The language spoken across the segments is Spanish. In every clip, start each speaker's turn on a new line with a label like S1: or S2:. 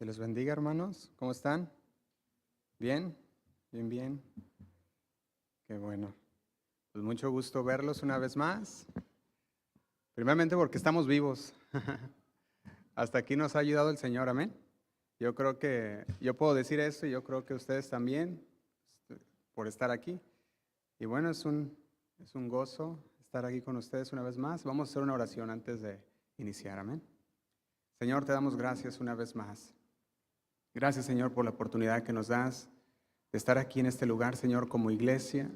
S1: Dios les bendiga, hermanos. ¿Cómo están? ¿Bien? ¿Bien, bien? Qué bueno. Pues mucho gusto verlos una vez más. Primeramente porque estamos vivos. Hasta aquí nos ha ayudado el Señor, amén. Yo creo que yo puedo decir eso y yo creo que ustedes también por estar aquí. Y bueno, es un gozo estar aquí con ustedes una vez más. Vamos a hacer una oración antes de iniciar, amén. Señor, te damos gracias una vez más. Gracias, Señor, por la oportunidad que nos das de estar aquí en este lugar, Señor, como iglesia,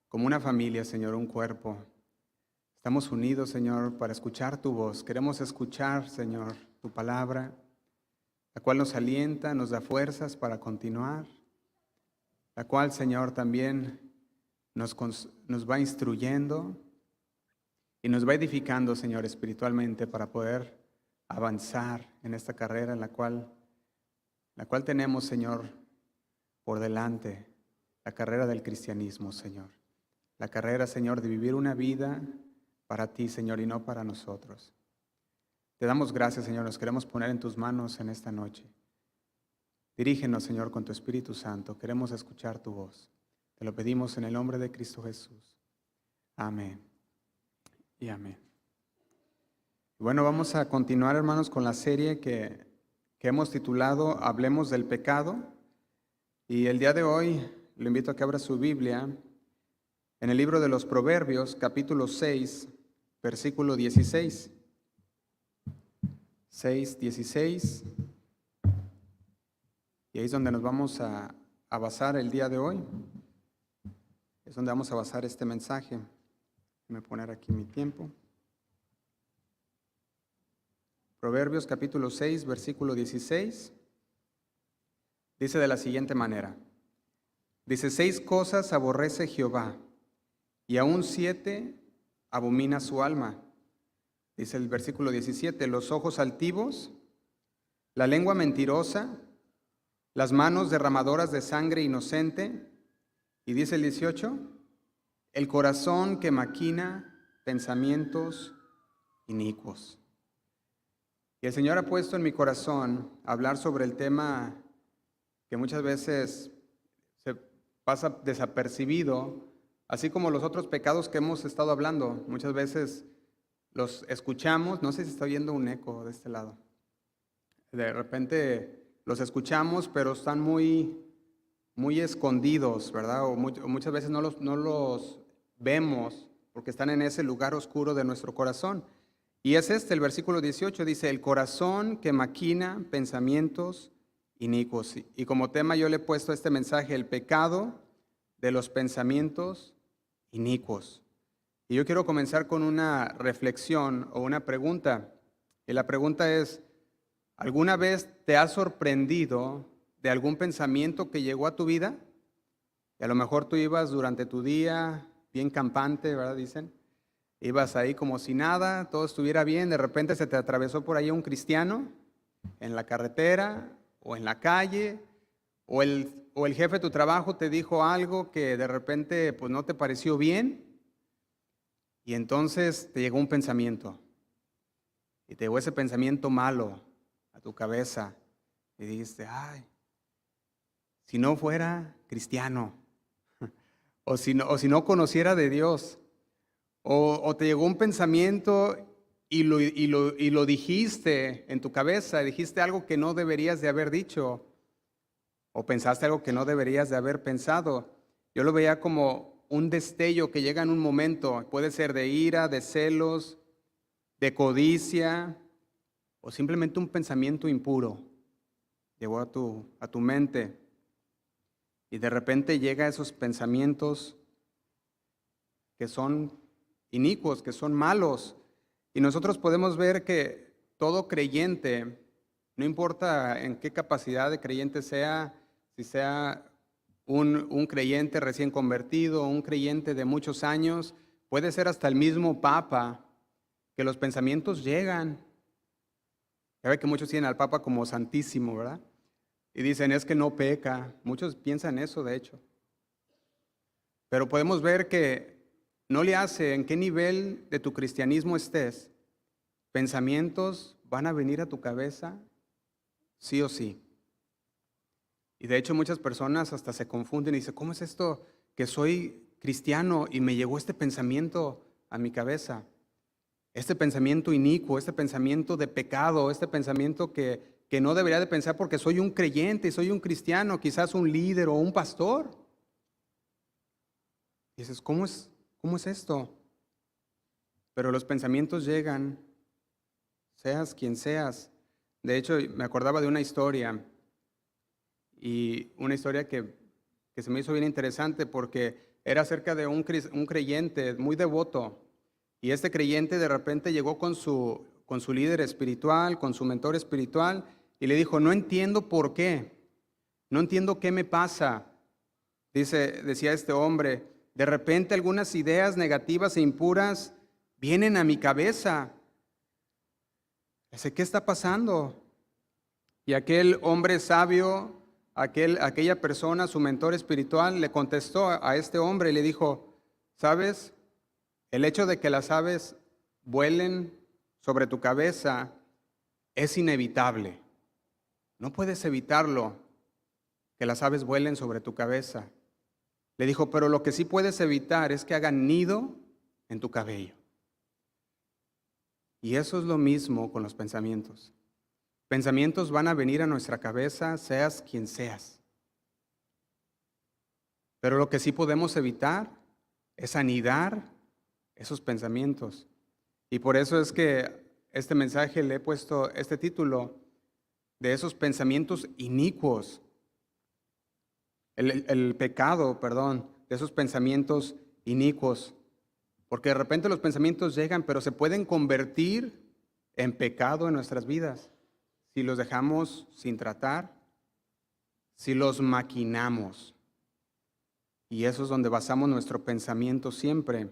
S1: como una familia, Señor, un cuerpo. Estamos unidos, Señor, para escuchar tu voz. Queremos escuchar, Señor, tu palabra, la cual nos alienta, nos da fuerzas para continuar, la cual, Señor, también nos va instruyendo y nos va edificando, Señor, espiritualmente para poder avanzar en esta carrera en la cual tenemos, Señor, por delante, la carrera del cristianismo, Señor. La carrera, Señor, de vivir una vida para ti, Señor, y no para nosotros. Te damos gracias, Señor, nos queremos poner en tus manos en esta noche. Dirígenos, Señor, con tu Espíritu Santo. Queremos escuchar tu voz. Te lo pedimos en el nombre de Cristo Jesús. Amén y amén. Bueno, vamos a continuar, hermanos, con la serie que hemos titulado Hablemos del pecado. Y el día de hoy lo invito a que abra su Biblia en el libro de los Proverbios, capítulo 6, versículo 16. 6, 16. Y ahí es donde nos vamos a basar el día de hoy. Es donde vamos a basar este mensaje. Voy a poner aquí mi tiempo. Proverbios capítulo 6, versículo 16. Dice de la siguiente manera. Dice, 6 cosas aborrece Jehová, y aún 7 abomina su alma. Dice el versículo 17, los ojos altivos, la lengua mentirosa, las manos derramadoras de sangre inocente. Y dice el 18, el corazón que maquina pensamientos inicuos. Y el Señor ha puesto en mi corazón hablar sobre el tema que muchas veces se pasa desapercibido, así como los otros pecados que hemos estado hablando. Muchas veces los escuchamos, no sé si está oyendo un eco de este lado. De repente los escuchamos, pero están muy escondidos, ¿verdad? O muchas veces no los vemos porque están en ese lugar oscuro de nuestro corazón. Y es el versículo 18, dice, el corazón que maquina pensamientos inicuos. Y como tema yo le he puesto a este mensaje, el pecado de los pensamientos inicuos. Y yo quiero comenzar con una reflexión o una pregunta. Y la pregunta es, ¿alguna vez te has sorprendido de algún pensamiento que llegó a tu vida? Y a lo mejor tú ibas durante tu día bien campante, ¿verdad? Dicen. Ibas ahí como si nada, todo estuviera bien, de repente se te atravesó por ahí un cristiano en la carretera o en la calle, o el jefe de tu trabajo te dijo algo que de repente pues no te pareció bien, y entonces te llegó un pensamiento, y te llegó ese pensamiento malo a tu cabeza, y dijiste, ay, si no fuera cristiano, o si no conociera de Dios, o te llegó un pensamiento y lo dijiste en tu cabeza, dijiste algo que no deberías de haber dicho, o pensaste algo que no deberías de haber pensado. Yo lo veía como un destello que llega en un momento, puede ser de ira, de celos, de codicia, o simplemente un pensamiento impuro. Llegó a tu mente, y de repente llega esos pensamientos que son inicuos, que son malos. Y nosotros podemos ver que todo creyente, no importa en qué capacidad de creyente sea, si sea un creyente recién convertido, un creyente de muchos años, puede ser hasta el mismo Papa, que los pensamientos llegan. Ya ve que muchos tienen al Papa como santísimo, ¿verdad? Y dicen, es que no peca. Muchos piensan eso, de hecho. Pero podemos ver que no le hace en qué nivel de tu cristianismo estés, pensamientos van a venir a tu cabeza sí o sí. Y de hecho muchas personas hasta se confunden y dicen, ¿cómo es esto que soy cristiano y me llegó este pensamiento a mi cabeza? Este pensamiento inicuo, este pensamiento de pecado, este pensamiento que no debería de pensar porque soy un creyente, soy un cristiano, quizás un líder o un pastor. Y dices, cómo es esto? Pero los pensamientos llegan, seas quien seas. De hecho, me acordaba de una historia, y una historia que se me hizo bien interesante porque era acerca de un creyente muy devoto. Y este creyente de repente llegó con su líder espiritual, con su mentor espiritual, y le dijo, no entiendo por qué, no entiendo qué me pasa. Decía este hombre, de repente algunas ideas negativas e impuras vienen a mi cabeza. Dice, ¿qué está pasando? Y aquel hombre sabio, aquella persona, su mentor espiritual, le contestó a este hombre y le dijo, ¿sabes? El hecho de que las aves vuelen sobre tu cabeza es inevitable. No puedes evitarlo, que las aves vuelen sobre tu cabeza. Le dijo, pero lo que sí puedes evitar es que hagan nido en tu cabello. Y eso es lo mismo con los pensamientos. Pensamientos van a venir a nuestra cabeza, seas quien seas. Pero lo que sí podemos evitar es anidar esos pensamientos. Y por eso es que este mensaje le he puesto este título de esos pensamientos inicuos. El pecado, perdón, de esos pensamientos inicuos. Porque de repente los pensamientos llegan, pero se pueden convertir en pecado en nuestras vidas si los dejamos sin tratar, si los maquinamos. Y eso es donde basamos nuestro pensamiento siempre.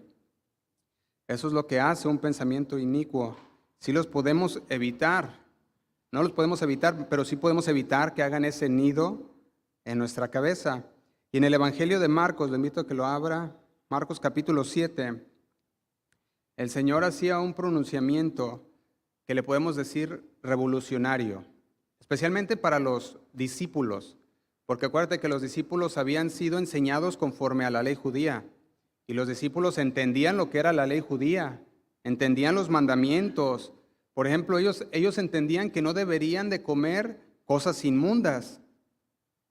S1: Eso es lo que hace un pensamiento inicuo. Sí los podemos evitar, no los podemos evitar, pero sí podemos evitar que hagan ese nido en nuestra cabeza. Y en el Evangelio de Marcos, le invito a que lo abra, Marcos capítulo 7, el Señor hacía un pronunciamiento que le podemos decir revolucionario, especialmente para los discípulos, porque acuérdate que los discípulos habían sido enseñados conforme a la ley judía, y los discípulos entendían lo que era la ley judía, entendían los mandamientos. Por ejemplo, ellos entendían que no deberían de comer cosas inmundas.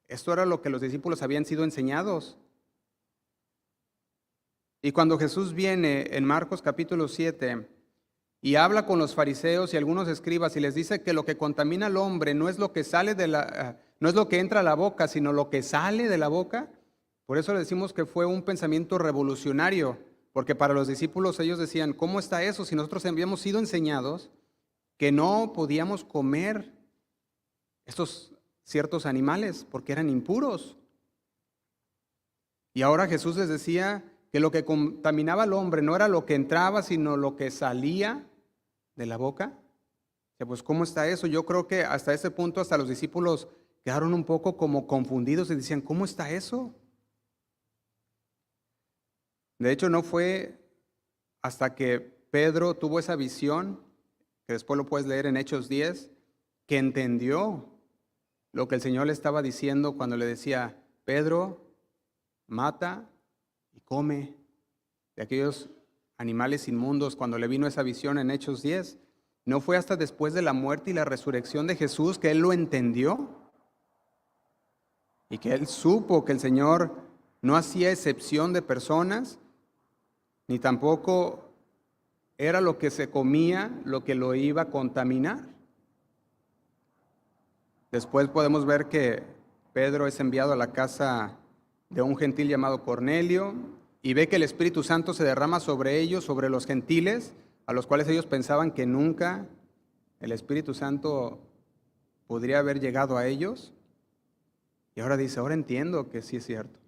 S1: Esto era lo que los discípulos habían sido enseñados. Y cuando Jesús viene en Marcos capítulo 7 y habla con los fariseos y algunos escribas y les dice que lo que contamina al hombre no es lo que sale no es lo que entra a la boca, sino lo que sale de la boca. Por eso le decimos que fue un pensamiento revolucionario, porque para los discípulos ellos decían, ¿cómo está eso si nosotros habíamos sido enseñados que no podíamos comer estos ciertos animales porque eran impuros? Y ahora Jesús les decía que lo que contaminaba al hombre no era lo que entraba, sino lo que salía de la boca. Pues ¿cómo está eso? Yo creo que hasta ese punto, hasta los discípulos quedaron un poco como confundidos y decían, ¿cómo está eso? De hecho, no fue hasta que Pedro tuvo esa visión, que después lo puedes leer en Hechos 10, que entendió lo que el Señor le estaba diciendo cuando le decía, Pedro, mata y come de aquellos animales inmundos. Cuando le vino esa visión en Hechos 10, no fue hasta después de la muerte y la resurrección de Jesús que él lo entendió y que él supo que el Señor no hacía excepción de personas, ni tampoco era lo que se comía lo que lo iba a contaminar. Después podemos ver que Pedro es enviado a la casa de un gentil llamado Cornelio y ve que el Espíritu Santo se derrama sobre ellos, sobre los gentiles, a los cuales ellos pensaban que nunca el Espíritu Santo podría haber llegado a ellos. Y ahora dice, ahora entiendo que sí es cierto,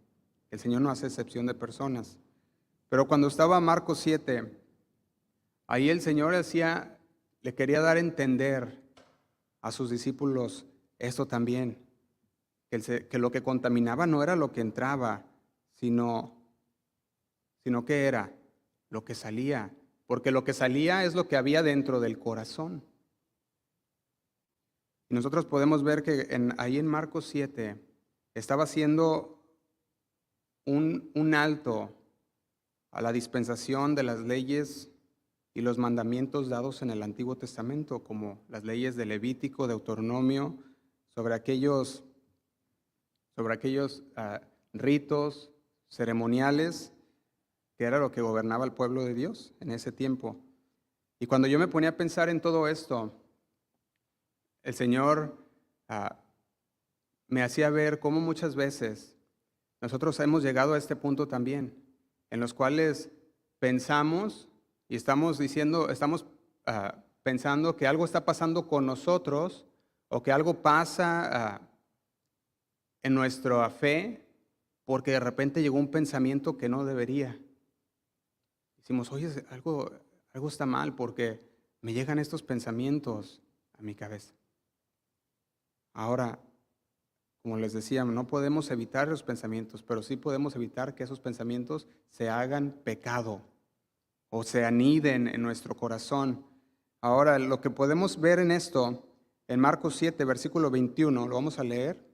S1: el Señor no hace excepción de personas. Pero cuando estaba Marcos 7, ahí el Señor le quería dar a entender a sus discípulos esto también, que lo que contaminaba no era lo que entraba, sino que era lo que salía, porque lo que salía es lo que había dentro del corazón. Y nosotros podemos ver que ahí en Marcos 7 estaba haciendo un alto a la dispensación de las leyes y los mandamientos dados en el Antiguo Testamento, como las leyes de Levítico, Deuteronomio, sobre aquellos ritos ceremoniales, que era lo que gobernaba el pueblo de Dios en ese tiempo. Y cuando yo me ponía a pensar en todo esto, el Señor me hacía ver cómo muchas veces nosotros hemos llegado a este punto también, en los cuales pensamos y estamos pensando que algo está pasando con nosotros o que algo pasa en nuestra fe porque de repente llegó un pensamiento que no debería. Decimos, oye, algo está mal porque me llegan estos pensamientos a mi cabeza. Ahora, como les decía, no podemos evitar los pensamientos, pero sí podemos evitar que esos pensamientos se hagan pecado o se aniden en nuestro corazón. Ahora, lo que podemos ver en esto, en Marcos 7, versículo 21, lo vamos a leer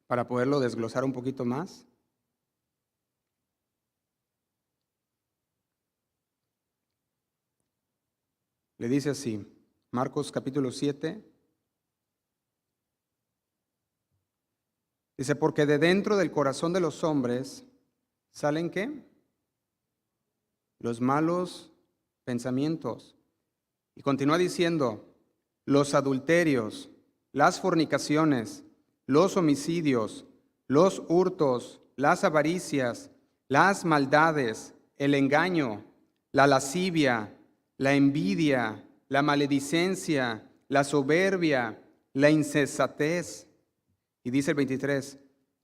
S1: para poderlo desglosar un poquito más. Le dice así, Marcos capítulo 7, dice, porque de dentro del corazón de los hombres salen ¿qué? Los malos pensamientos. Y continúa diciendo, los adulterios, las fornicaciones, los homicidios, los hurtos, las avaricias, las maldades, el engaño, la lascivia, la envidia, la maledicencia, la soberbia, la insensatez. Y dice el 23,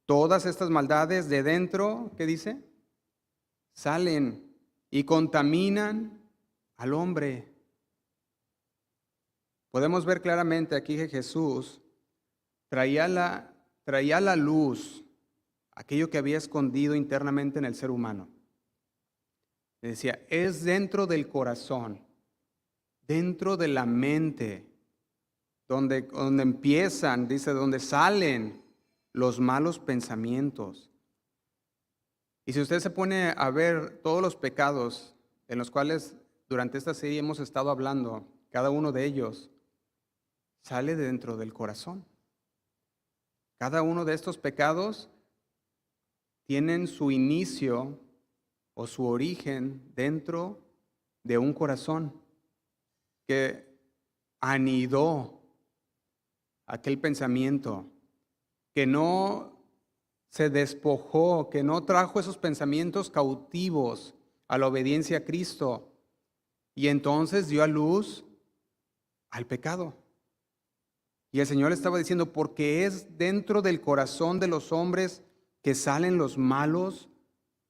S1: todas estas maldades de dentro, ¿qué dice? Salen y contaminan al hombre. Podemos ver claramente aquí que Jesús traía la luz, aquello que había escondido internamente en el ser humano. Le decía, es dentro del corazón, dentro de la mente, donde empiezan, dice, donde salen los malos pensamientos. Y si usted se pone a ver todos los pecados en los cuales durante esta serie hemos estado hablando, cada uno de ellos sale de dentro del corazón. Cada uno de estos pecados tienen su inicio o su origen dentro de un corazón que anidó aquel pensamiento, que no se despojó, que no trajo esos pensamientos cautivos a la obediencia a Cristo y entonces dio a luz al pecado. Y el Señor estaba diciendo, porque es dentro del corazón de los hombres que salen los malos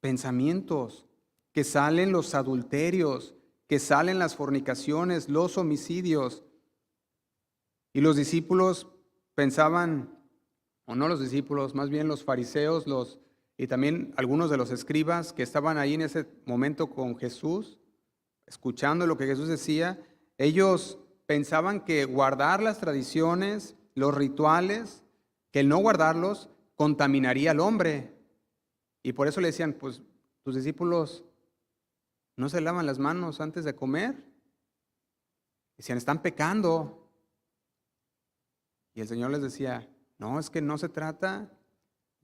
S1: pensamientos, que salen los adulterios, que salen las fornicaciones, los homicidios. Y los discípulos pensaban, o no los discípulos, más bien los fariseos, y también algunos de los escribas que estaban ahí en ese momento con Jesús, escuchando lo que Jesús decía, ellos pensaban que guardar las tradiciones, los rituales, que el no guardarlos contaminaría al hombre. Y por eso le decían, pues tus discípulos no se lavan las manos antes de comer. Decían, están pecando. Y el Señor les decía, no, es que no se trata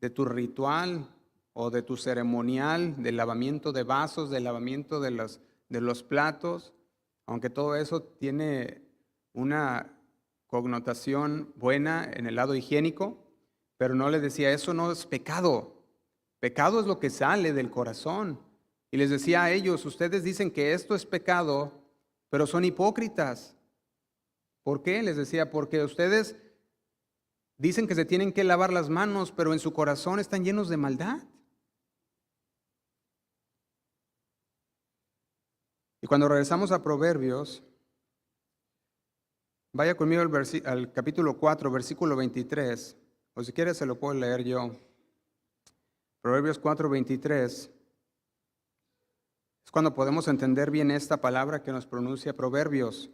S1: de tu ritual o de tu ceremonial, del lavamiento de vasos, del lavamiento de los platos, aunque todo eso tiene una connotación buena en el lado higiénico, pero no les decía, eso no es pecado. Pecado es lo que sale del corazón. Y les decía a ellos, ustedes dicen que esto es pecado, pero son hipócritas. ¿Por qué? Les decía, porque ustedes dicen que se tienen que lavar las manos, pero en su corazón están llenos de maldad. Y cuando regresamos a Proverbios, vaya conmigo al capítulo 4, versículo 23, o si quiere se lo puedo leer yo. Proverbios 4, 23. Es cuando podemos entender bien esta palabra que nos pronuncia Proverbios.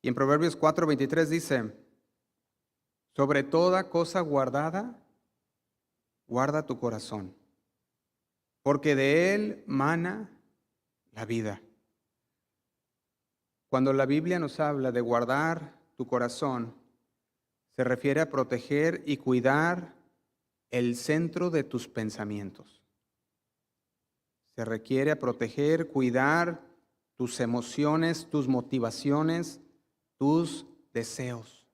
S1: Y en Proverbios 4, 23 dice, Sobre toda cosa guardada, guarda tu corazón, porque de él mana la vida. Cuando la Biblia nos habla de guardar tu corazón, se refiere a proteger y cuidar el centro de tus pensamientos. Se requiere a proteger, cuidar tus emociones, tus motivaciones, tus deseos.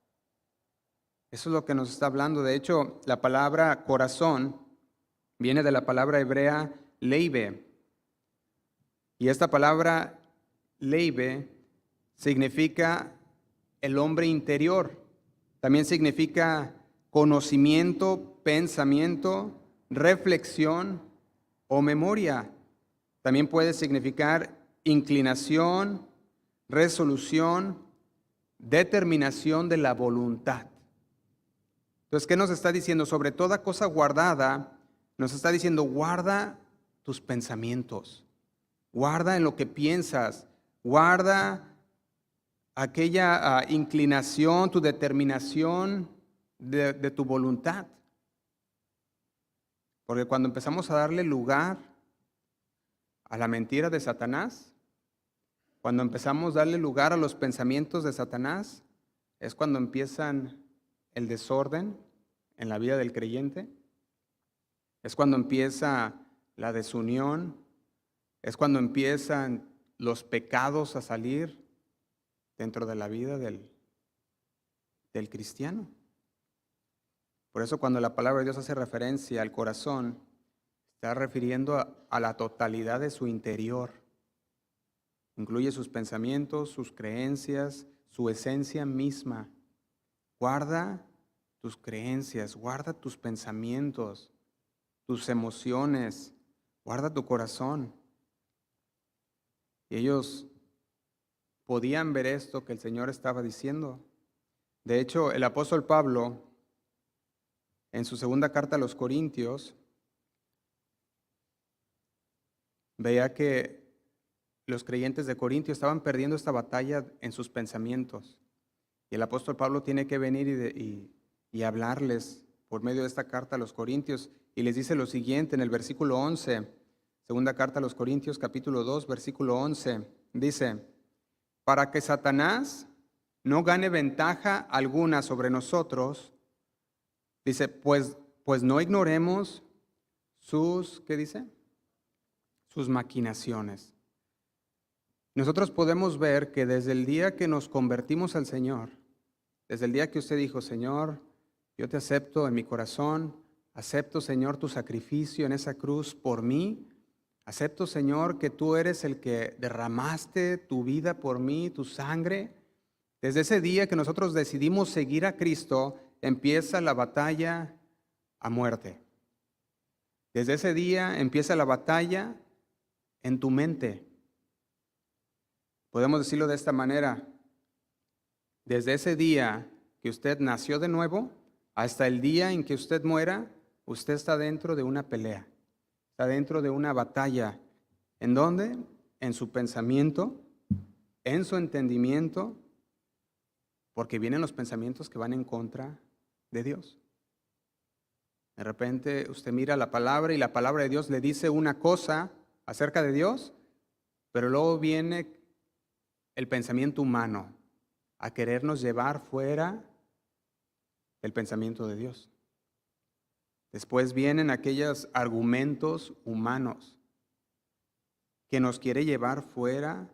S1: Eso es lo que nos está hablando. De hecho, la palabra corazón viene de la palabra hebrea leibe. Y esta palabra leibe significa el hombre interior. También significa conocimiento, pensamiento, reflexión o memoria. También puede significar inclinación, resolución, determinación de la voluntad. Entonces, ¿qué nos está diciendo? Sobre toda cosa guardada, nos está diciendo, guarda tus pensamientos, guarda en lo que piensas, guarda aquella inclinación, tu determinación de tu voluntad. Porque cuando empezamos a darle lugar a la mentira de Satanás, cuando empezamos a darle lugar a los pensamientos de Satanás, es cuando empiezan el desorden en la vida del creyente, es cuando empieza la desunión, es cuando empiezan los pecados a salir dentro de la vida del cristiano. Por eso cuando la palabra de Dios hace referencia al corazón, está refiriendo a la totalidad de su interior. Incluye sus pensamientos, sus creencias, su esencia misma. Guarda tus creencias, guarda tus pensamientos, tus emociones, guarda tu corazón. Y ellos podían ver esto que el Señor estaba diciendo. De hecho, el apóstol Pablo, en su segunda carta a los Corintios, veía que los creyentes de Corintio estaban perdiendo esta batalla en sus pensamientos. Y el apóstol Pablo tiene que venir y hablarles por medio de esta carta a los Corintios. Y les dice lo siguiente en el versículo 11, segunda carta a los Corintios, capítulo 2, versículo 11. Dice, para que Satanás no gane ventaja alguna sobre nosotros, dice, pues no ignoremos sus, ¿qué dice? Sus maquinaciones. Nosotros podemos ver que desde el día que nos convertimos al Señor, desde el día que usted dijo, Señor, yo te acepto en mi corazón, acepto, Señor, tu sacrificio en esa cruz por mí, acepto, Señor, que tú eres el que derramaste tu vida por mí, tu sangre. Desde ese día que nosotros decidimos seguir a Cristo, empieza la batalla a muerte. Desde ese día empieza la batalla en tu mente. Podemos decirlo de esta manera. Desde ese día que usted nació de nuevo, hasta el día en que usted muera, usted está dentro de una pelea. Está dentro de una batalla. ¿En dónde? En su pensamiento, en su entendimiento, porque vienen los pensamientos que van en contra de Dios. De repente usted mira la palabra y la palabra de Dios le dice una cosa acerca de Dios, pero luego viene el pensamiento humano a querernos llevar fuera del pensamiento de Dios. Después vienen aquellos argumentos humanos que nos quiere llevar fuera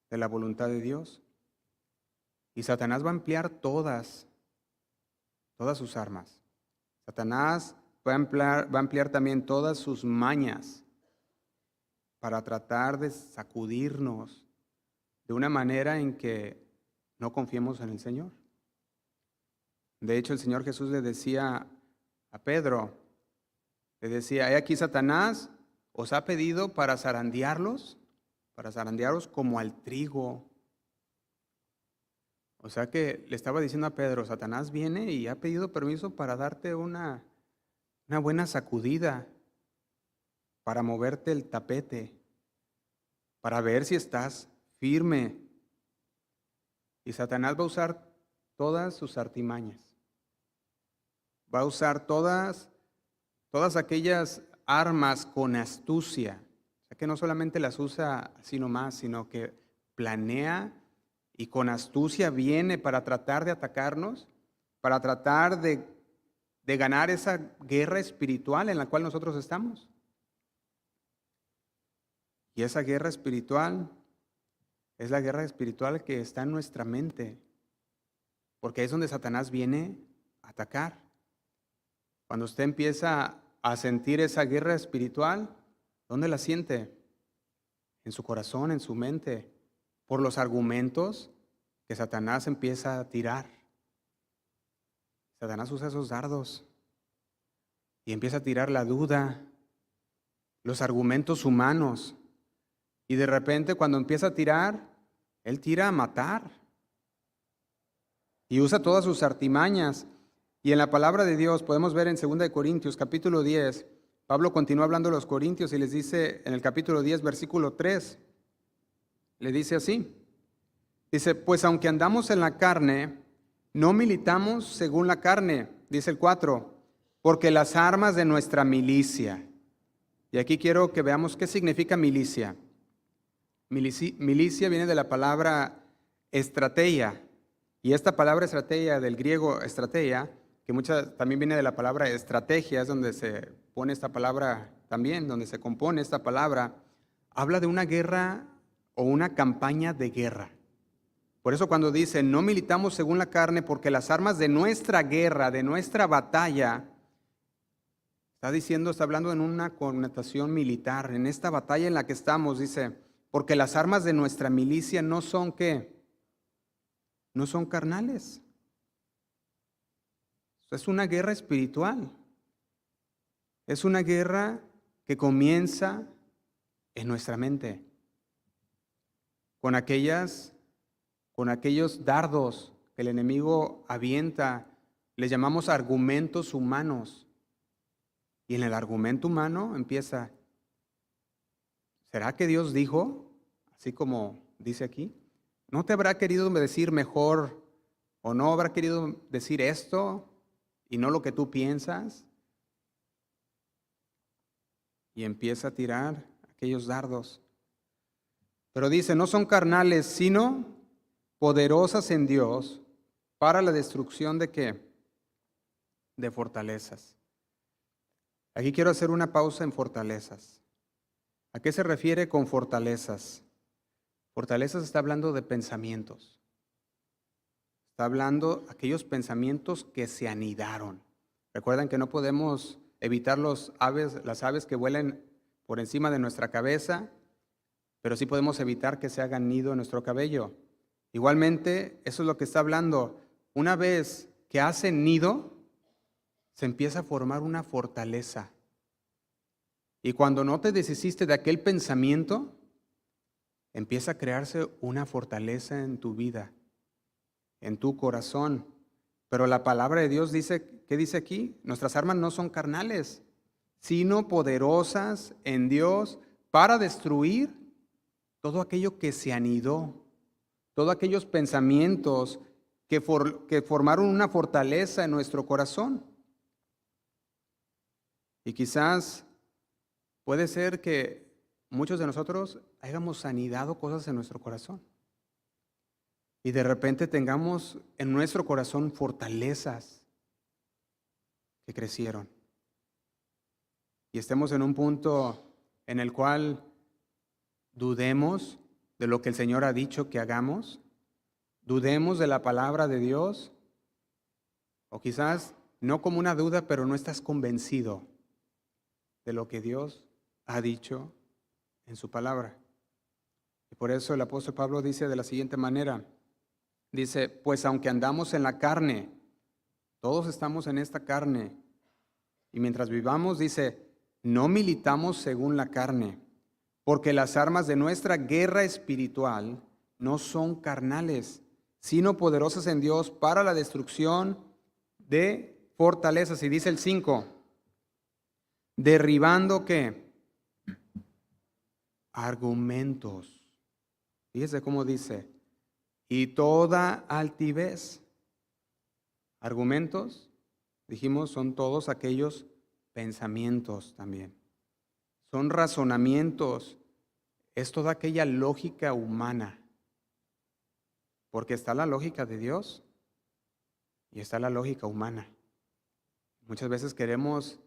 S1: de la voluntad de Dios. Y Satanás va a emplear todas sus armas. Satanás va a emplear también todas sus mañas para tratar de sacudirnos de una manera en que no confiemos en el Señor. De hecho, el Señor Jesús le decía a Pedro, le decía, he aquí Satanás os ha pedido para zarandearlos como al trigo. O sea que le estaba diciendo a Pedro, Satanás viene y ha pedido permiso para darte una buena sacudida, para moverte el tapete, para ver si estás firme. Y Satanás va a usar todas sus artimañas. Va a usar todas aquellas armas con astucia. O sea que no solamente las usa así nomás, sino que planea y con astucia viene para tratar de atacarnos, para tratar de ganar esa guerra espiritual en la cual nosotros estamos. Y esa guerra espiritual es la guerra espiritual que está en nuestra mente, porque ahí es donde Satanás viene a atacar. Cuando usted empieza a sentir esa guerra espiritual, ¿dónde la siente? En su corazón, en su mente, por los argumentos que Satanás empieza a tirar. Satanás usa esos dardos y empieza a tirar la duda, los argumentos humanos. Y de repente cuando empieza a tirar, él tira a matar. Y usa todas sus artimañas. Y en la palabra de Dios podemos ver en 2 Corintios capítulo 10, Pablo continúa hablando a los corintios y les dice en el capítulo 10, versículo 3, le dice así. Dice, pues aunque andamos en la carne, no militamos según la carne, dice el 4, porque las armas de nuestra milicia. Y aquí quiero que veamos qué significa milicia. Milicia viene de la palabra estrategia. Y esta palabra estrategia, del griego estrategia, que también viene de la palabra estrategia, es donde se pone esta palabra también, donde se compone esta palabra, habla de una guerra o una campaña de guerra. Por eso cuando dice, no militamos según la carne, porque las armas de nuestra guerra, de nuestra batalla, está hablando en una connotación militar, en esta batalla en la que estamos, dice, porque las armas de nuestra milicia no son ¿qué? No son carnales. Es una guerra espiritual. Es una guerra que comienza en nuestra mente, con aquellos dardos que el enemigo avienta, les llamamos argumentos humanos. Y en el argumento humano empieza, ¿será que Dios dijo? Así como dice aquí, ¿no te habrá querido decir mejor o no habrá querido decir esto y no lo que tú piensas? Y empieza a tirar aquellos dardos. Pero dice, no son carnales, sino poderosas en Dios para la destrucción ¿de qué? De fortalezas. Aquí quiero hacer una pausa en fortalezas. ¿A qué se refiere con fortalezas? Fortalezas está hablando de pensamientos. Está hablando de aquellos pensamientos que se anidaron. Recuerdan que no podemos evitar las aves que vuelen por encima de nuestra cabeza, pero sí podemos evitar que se hagan nido en nuestro cabello. Igualmente, eso es lo que está hablando. Una vez que hacen nido, se empieza a formar una fortaleza. Y cuando no te deshiciste de aquel pensamiento, empieza a crearse una fortaleza en tu vida, en tu corazón. Pero la palabra de Dios dice, ¿qué dice aquí? Nuestras armas no son carnales, sino poderosas en Dios para destruir todo aquello que se anidó, todos aquellos pensamientos que formaron una fortaleza en nuestro corazón. Y quizás puede ser que muchos de nosotros hayamos anidado cosas en nuestro corazón. Y de repente tengamos en nuestro corazón fortalezas que crecieron. Y estemos en un punto en el cual dudemos de lo que el Señor ha dicho que hagamos. Dudemos de la palabra de Dios. O quizás no como una duda, pero no estás convencido de lo que Dios ha dicho en su palabra. Y por eso el apóstol Pablo dice de la siguiente manera, dice, pues aunque andamos en la carne, todos estamos en esta carne, y mientras vivamos, dice, no militamos según la carne, porque las armas de nuestra guerra espiritual no son carnales, sino poderosas en Dios para la destrucción de fortalezas. Y dice el 5, derribando ¿qué? Argumentos. Fíjese cómo dice, y toda altivez Argumentos, dijimos, son todos aquellos pensamientos también. Son razonamientos, es toda aquella lógica humana. Porque está la lógica de Dios y está la lógica humana. Muchas veces queremos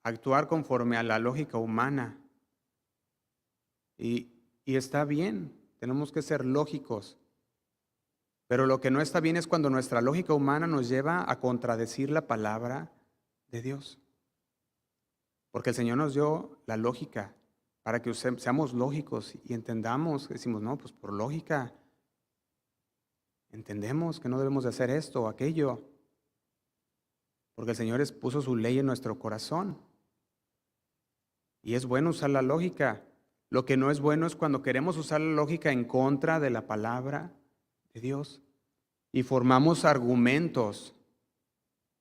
S1: actuar conforme a la lógica humana. Y está bien, tenemos que ser lógicos. Pero lo que no está bien es cuando nuestra lógica humana nos lleva a contradecir la palabra de Dios. Porque el Señor nos dio la lógica para que seamos lógicos y entendamos. Decimos, no, pues por lógica entendemos que no debemos de hacer esto o aquello. Porque el Señor puso su ley en nuestro corazón. Y es bueno usar la lógica. Lo que no es bueno es cuando queremos usar la lógica en contra de la palabra de Dios. Y formamos argumentos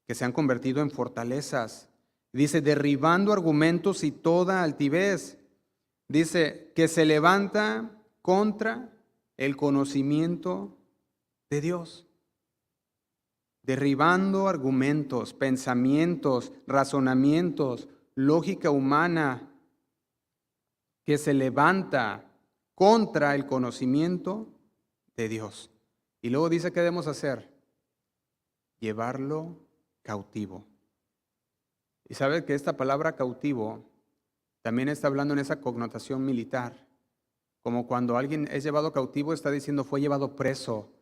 S1: que se han convertido en fortalezas. Dice, derribando argumentos y toda altivez. Dice, que se levanta contra el conocimiento de Dios. Derribando argumentos, pensamientos, razonamientos, lógica humana que se levanta contra el conocimiento de Dios. Y luego dice, ¿qué debemos hacer? Llevarlo cautivo. Y sabe que esta palabra cautivo también está hablando en esa connotación militar. Como cuando alguien es llevado cautivo, está diciendo fue llevado preso.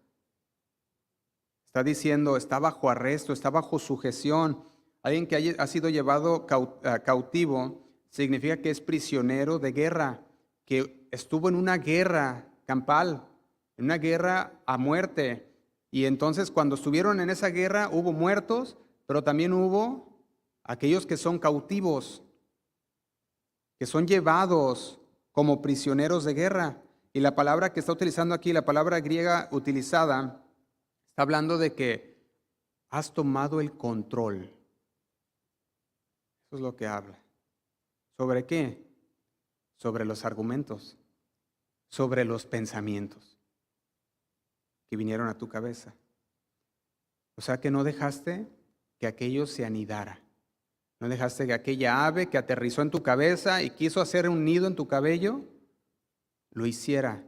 S1: Está diciendo está bajo arresto, está bajo sujeción. Alguien que ha sido llevado cautivo significa que es prisionero de guerra, que estuvo en una guerra campal, en una guerra a muerte. Y entonces cuando estuvieron en esa guerra hubo muertos, pero también hubo aquellos que son cautivos, que son llevados como prisioneros de guerra. Y la palabra que está utilizando aquí, la palabra griega utilizada, está hablando de que has tomado el control. Eso es lo que habla. ¿Sobre qué? Sobre los argumentos, sobre los pensamientos que vinieron a tu cabeza. O sea que no dejaste que aquello se anidara. No dejaste que aquella ave que aterrizó en tu cabeza y quiso hacer un nido en tu cabello, lo hiciera,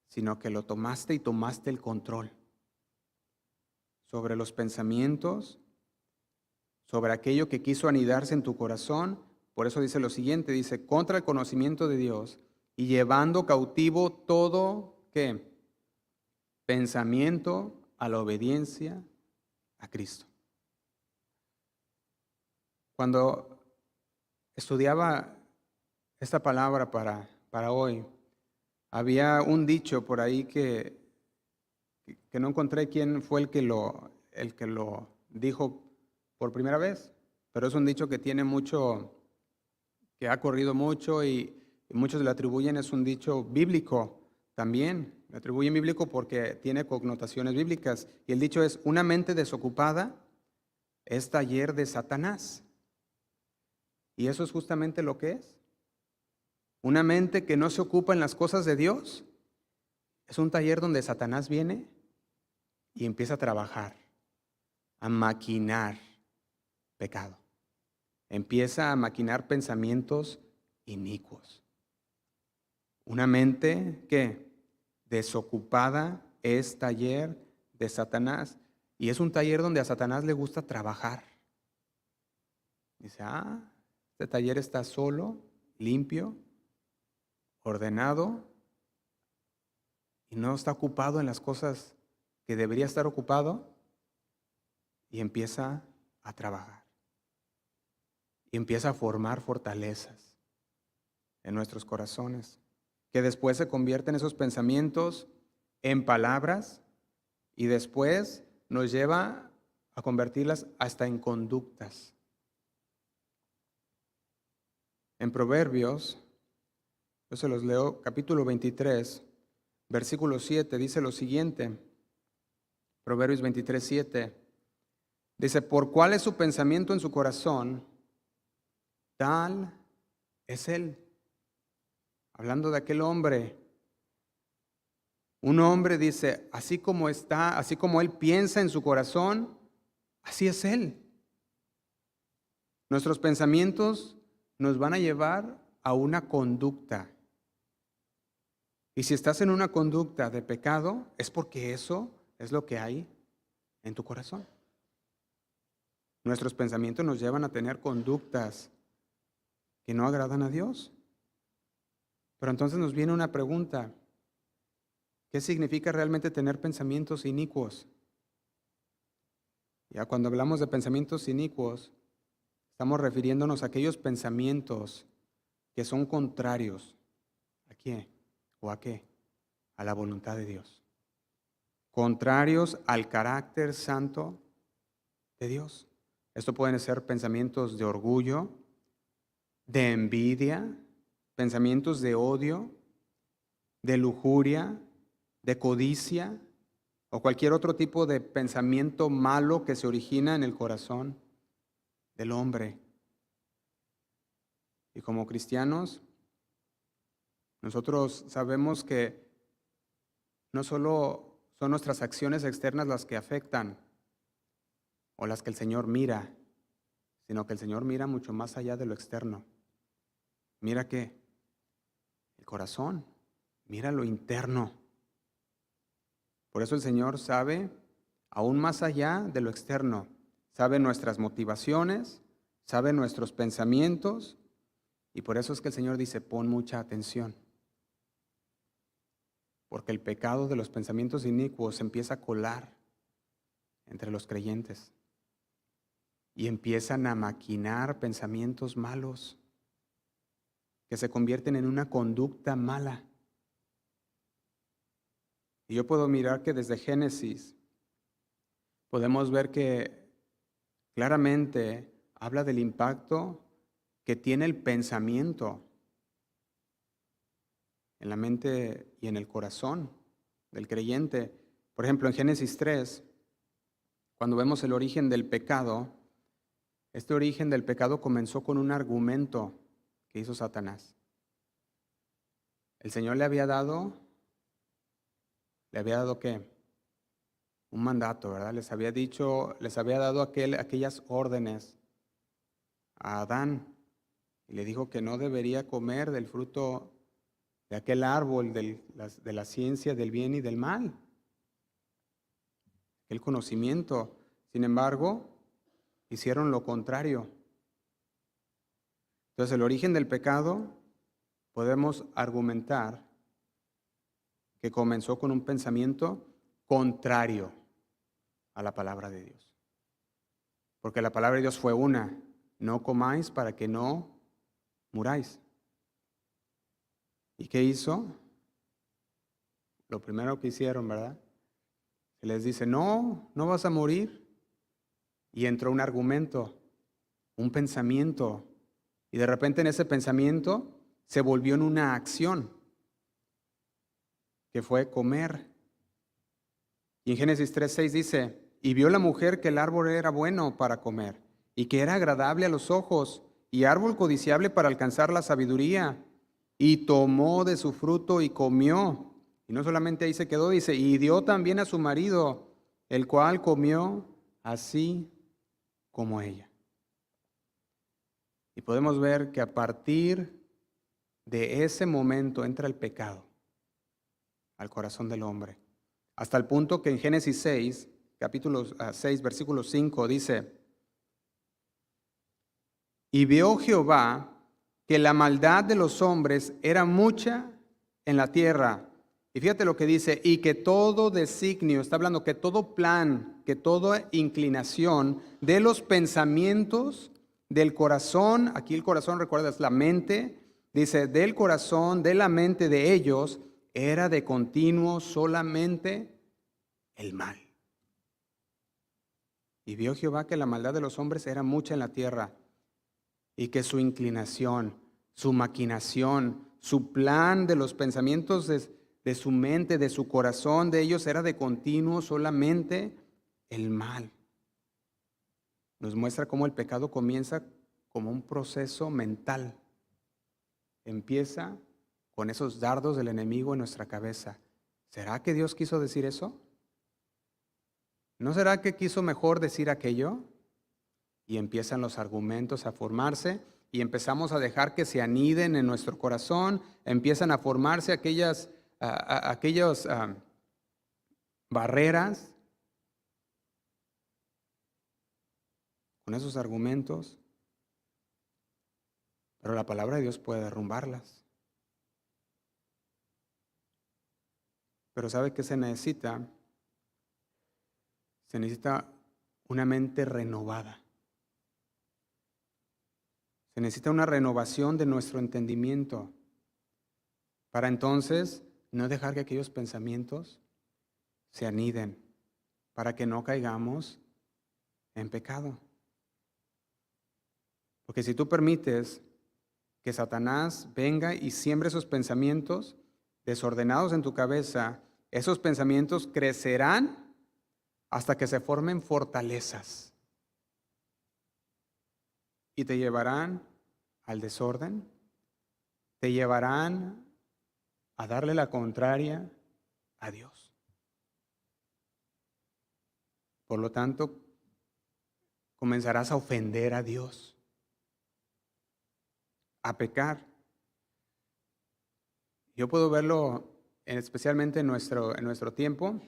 S1: sino que lo tomaste y tomaste el control sobre los pensamientos, sobre aquello que quiso anidarse en tu corazón. Por eso dice lo siguiente, dice, contra el conocimiento de Dios y llevando cautivo todo, ¿qué? Pensamiento a la obediencia a Cristo. Cuando estudiaba esta palabra para hoy, había un dicho por ahí que no encontré quién fue el que lo dijo por primera vez, pero es un dicho que tiene mucho, que ha corrido mucho y muchos le atribuyen, es un dicho bíblico también. Le atribuyen bíblico porque tiene connotaciones bíblicas. Y el dicho es, una mente desocupada es taller de Satanás. Y eso es justamente lo que es. Una mente que no se ocupa en las cosas de Dios es un taller donde Satanás viene y empieza a trabajar, a maquinar pecado. Empieza a maquinar pensamientos inicuos. Una mente que desocupada es taller de Satanás. Y es un taller donde a Satanás le gusta trabajar. Dice, este taller está solo, limpio, ordenado y no está ocupado en las cosas que debería estar ocupado, y empieza a trabajar. Y empieza a formar fortalezas en nuestros corazones, que después se convierten esos pensamientos en palabras y después nos lleva a convertirlas hasta en conductas. En Proverbios, yo se los leo, capítulo 23, versículo 7, dice lo siguiente. Proverbios 23, 7. Dice, por cuál es su pensamiento en su corazón, tal es él. Hablando de aquel hombre. Un hombre dice, así como está, así como él piensa en su corazón, Así es Él. Nuestros pensamientos nos van a llevar a una conducta. Y si estás en una conducta de pecado, es porque eso es lo que hay en tu corazón. Nuestros pensamientos nos llevan a tener conductas que no agradan a Dios. Pero entonces nos viene una pregunta. ¿Qué significa realmente tener pensamientos inicuos? Ya cuando hablamos de pensamientos inicuos, estamos refiriéndonos a aquellos pensamientos que son contrarios. ¿A qué? ¿O a qué? A la voluntad de Dios. Contrarios al carácter santo de Dios. Esto pueden ser pensamientos de orgullo, de envidia, pensamientos de odio, de lujuria, de codicia o cualquier otro tipo de pensamiento malo que se origina en el corazón del hombre. Y como cristianos, nosotros sabemos que no solo son nuestras acciones externas las que afectan o las que el Señor mira, sino que el Señor mira mucho más allá de lo externo. Mira qué, el corazón, mira lo interno. Por eso el Señor sabe aún más allá de lo externo, sabe nuestras motivaciones, sabe nuestros pensamientos, y por eso es que el Señor dice, pon mucha atención. Porque el pecado de los pensamientos inicuos se empieza a colar entre los creyentes y empiezan a maquinar pensamientos malos que se convierten en una conducta mala. Y yo puedo mirar que desde Génesis podemos ver que claramente habla del impacto que tiene el pensamiento en la mente y en el corazón del creyente. Por ejemplo, en Génesis 3, cuando vemos el origen del pecado, este origen del pecado comenzó con un argumento que hizo Satanás. El Señor le había dado ¿qué? Un mandato, ¿verdad? Les había dicho, les había dado aquellas órdenes a Adán y le dijo que no debería comer del fruto de aquel árbol de la ciencia del bien y del mal, el conocimiento. Sin embargo, hicieron lo contrario. Entonces, el origen del pecado, podemos argumentar que comenzó con un pensamiento contrario a la palabra de Dios. Porque la palabra de Dios fue una: no comáis para que no muráis. ¿Y qué hizo? Lo primero que hicieron, ¿verdad? Se les dice, no vas a morir. Y entró un argumento, un pensamiento. Y de repente en ese pensamiento se volvió en una acción, que fue comer. Y en Génesis 3:6 dice, y vio la mujer que el árbol era bueno para comer, y que era agradable a los ojos, y árbol codiciable para alcanzar la sabiduría. Y tomó de su fruto y comió. Y no solamente ahí se quedó, dice, y dio también a su marido, el cual comió así como ella. Y podemos ver que a partir de ese momento entra el pecado al corazón del hombre. Hasta el punto que en Génesis 6, capítulo 6, versículo 5, dice, y vio Jehová que la maldad de los hombres era mucha en la tierra. Y fíjate lo que dice, y que todo designio, está hablando que todo plan, que toda inclinación de los pensamientos del corazón, aquí el corazón, recuerda, es la mente, dice, del corazón, de la mente de ellos, era de continuo solamente el mal. Y vio Jehová que la maldad de los hombres era mucha en la tierra, y que su inclinación, su maquinación, su plan de los pensamientos de su mente, de su corazón, de ellos era de continuo solamente el mal. Nos muestra cómo el pecado comienza como un proceso mental. Empieza con esos dardos del enemigo en nuestra cabeza. ¿Será que Dios quiso decir eso? ¿No será que quiso mejor decir aquello? Y empiezan los argumentos a formarse y empezamos a dejar que se aniden en nuestro corazón, empiezan a formarse aquellas barreras con esos argumentos, pero la palabra de Dios puede derrumbarlas. Pero ¿sabe qué se necesita? Se necesita una mente renovada. Se necesita una renovación de nuestro entendimiento para entonces no dejar que aquellos pensamientos se aniden, para que no caigamos en pecado. Porque si tú permites que Satanás venga y siembre esos pensamientos desordenados en tu cabeza, esos pensamientos crecerán hasta que se formen fortalezas y te llevarán al desorden, te llevarán a darle la contraria a Dios. Por lo tanto, comenzarás a ofender a Dios, a pecar. Yo puedo verlo especialmente en nuestro tiempo,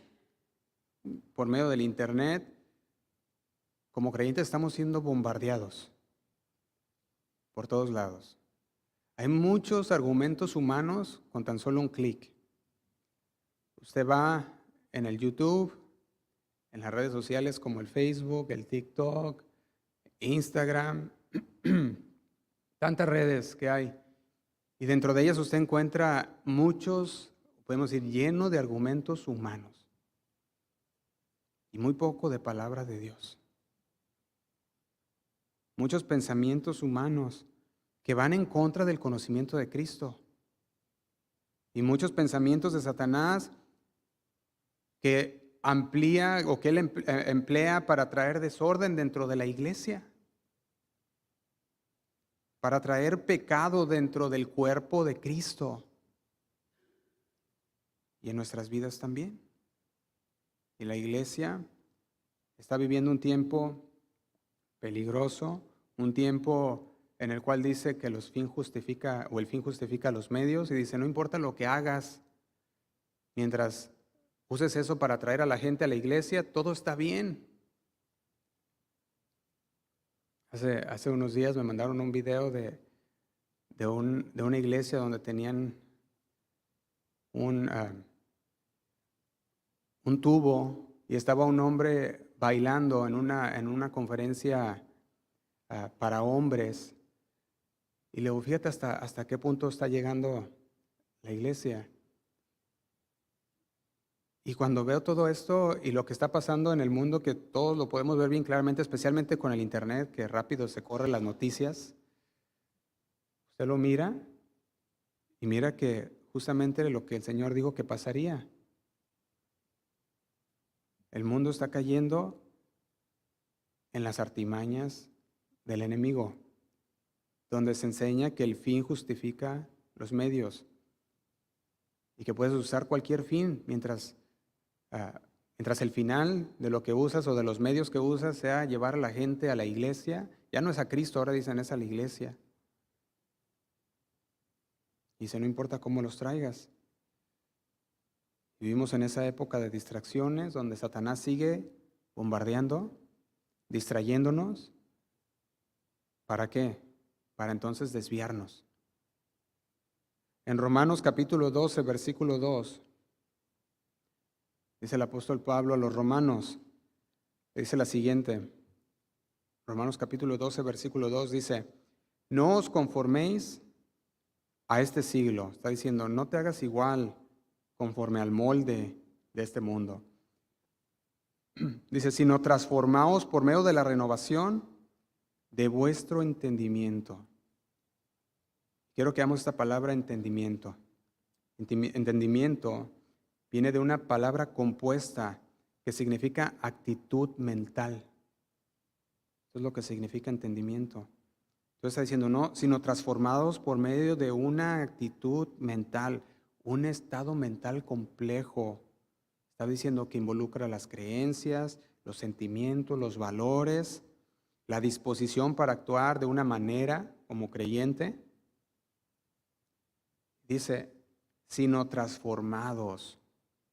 S1: por medio del internet. Como creyentes estamos siendo bombardeados por todos lados. Hay muchos argumentos humanos con tan solo un clic. Usted va en el YouTube, en las redes sociales como el Facebook, el TikTok, Instagram, tantas redes que hay. Y dentro de ellas usted encuentra muchos, podemos decir, llenos de argumentos humanos y muy poco de palabra de Dios. Muchos pensamientos humanos que van en contra del conocimiento de Cristo. Y muchos pensamientos de Satanás que amplía o que él emplea para traer desorden dentro de la iglesia, para traer pecado dentro del cuerpo de Cristo y en nuestras vidas también. Y la iglesia está viviendo un tiempo peligroso, un tiempo en el cual dice que el fin justifica los medios, y dice, no importa lo que hagas, mientras uses eso para atraer a la gente a la iglesia, todo está bien. Hace unos días me mandaron un video de una iglesia donde tenían un tubo y estaba un hombre bailando en una conferencia para hombres. Y luego fíjate hasta qué punto está llegando la iglesia. Y cuando veo todo esto y lo que está pasando en el mundo, que todos lo podemos ver bien claramente, especialmente con el internet, que rápido se corren las noticias, usted lo mira y mira que justamente lo que el Señor dijo que pasaría. El mundo está cayendo en las artimañas del enemigo, donde se enseña que el fin justifica los medios y que puedes usar cualquier fin mientras el final de lo que usas o de los medios que usas sea llevar a la gente a la iglesia. Ya no es a Cristo, ahora dicen es a la iglesia. Y dice, no importa cómo los traigas. Vivimos en esa época de distracciones donde Satanás sigue bombardeando, distrayéndonos. ¿Para qué? Para entonces desviarnos. En Romanos capítulo 12, versículo 2, dice el apóstol Pablo a los romanos, dice la siguiente, Romanos capítulo 12, versículo 2 dice, no os conforméis a este siglo. Está diciendo, no te hagas igual conforme al molde de este mundo. Dice, sino transformaos por medio de la renovación de vuestro entendimiento. Quiero que hagamos esta palabra entendimiento. Entendimiento viene de una palabra compuesta que significa actitud mental. Eso es lo que significa entendimiento. Entonces está diciendo, no, sino transformados por medio de una actitud mental, un estado mental complejo. Está diciendo que involucra las creencias, los sentimientos, los valores, la disposición para actuar de una manera como creyente. Dice, sino transformados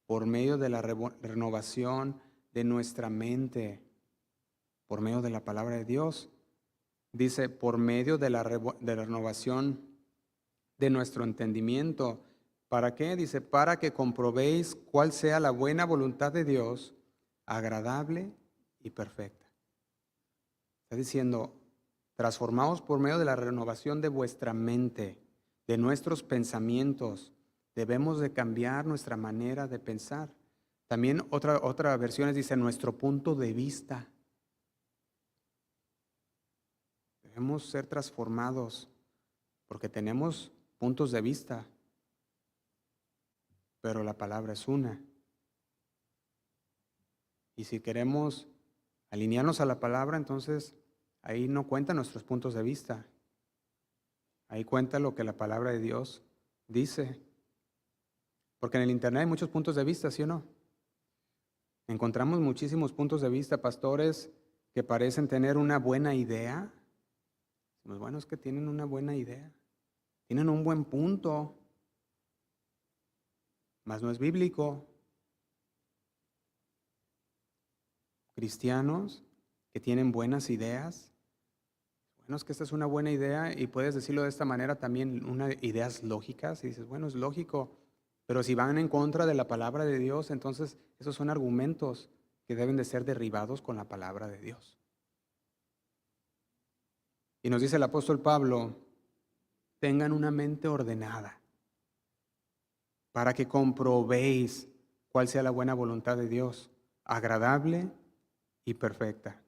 S1: por medio de la renovación de nuestra mente, por medio de la palabra de Dios. Dice, por medio de la renovación de nuestro entendimiento. ¿Para qué? Dice, para que comprobéis cuál sea la buena voluntad de Dios, agradable y perfecta. Está diciendo, transformaos por medio de la renovación de vuestra mente, de nuestros pensamientos. Debemos de cambiar nuestra manera de pensar. También otra versión dice nuestro punto de vista. Debemos ser transformados porque tenemos puntos de vista, pero la palabra es una. Y si queremos alinearnos a la palabra, entonces ahí no cuentan nuestros puntos de vista. Ahí cuenta lo que la palabra de Dios dice. Porque en el internet hay muchos puntos de vista, ¿sí o no? Encontramos muchísimos puntos de vista, pastores que parecen tener una buena idea. Bueno, es que tienen una buena idea. Tienen un buen punto, mas no es bíblico. Cristianos que tienen buenas ideas. Bueno, es que esta es una buena idea y puedes decirlo de esta manera también, ideas lógicas. Y dices, bueno, es lógico, pero si van en contra de la palabra de Dios, entonces esos son argumentos que deben de ser derribados con la palabra de Dios. Y nos dice el apóstol Pablo, tengan una mente ordenada para que comprobéis cuál sea la buena voluntad de Dios, agradable y perfecta.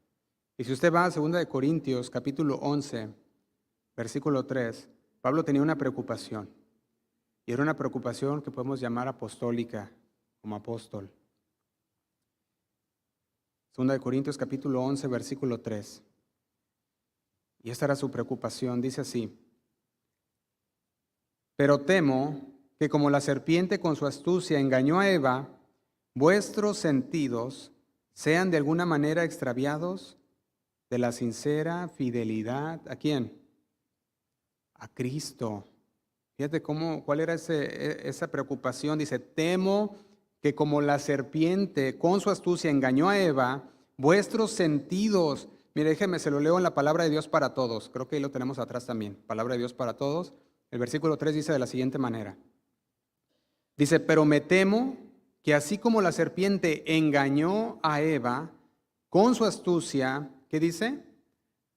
S1: Y si usted va a 2 Corintios capítulo 11, versículo 3, Pablo tenía una preocupación. Y era una preocupación que podemos llamar apostólica, como apóstol. 2 Corintios capítulo 11, versículo 3. Y esta era su preocupación, dice así: pero temo que como la serpiente con su astucia engañó a Eva, vuestros sentidos sean de alguna manera extraviados de la sincera fidelidad. ¿A quién? A Cristo. Fíjate cuál era esa preocupación. Dice, temo que como la serpiente con su astucia engañó a Eva, vuestros sentidos. Mire, déjeme, se lo leo en la palabra de Dios para todos. Creo que ahí lo tenemos atrás también. Palabra de Dios para todos. El versículo 3 dice de la siguiente manera. Dice, pero me temo que así como la serpiente engañó a Eva con su astucia, ¿qué dice?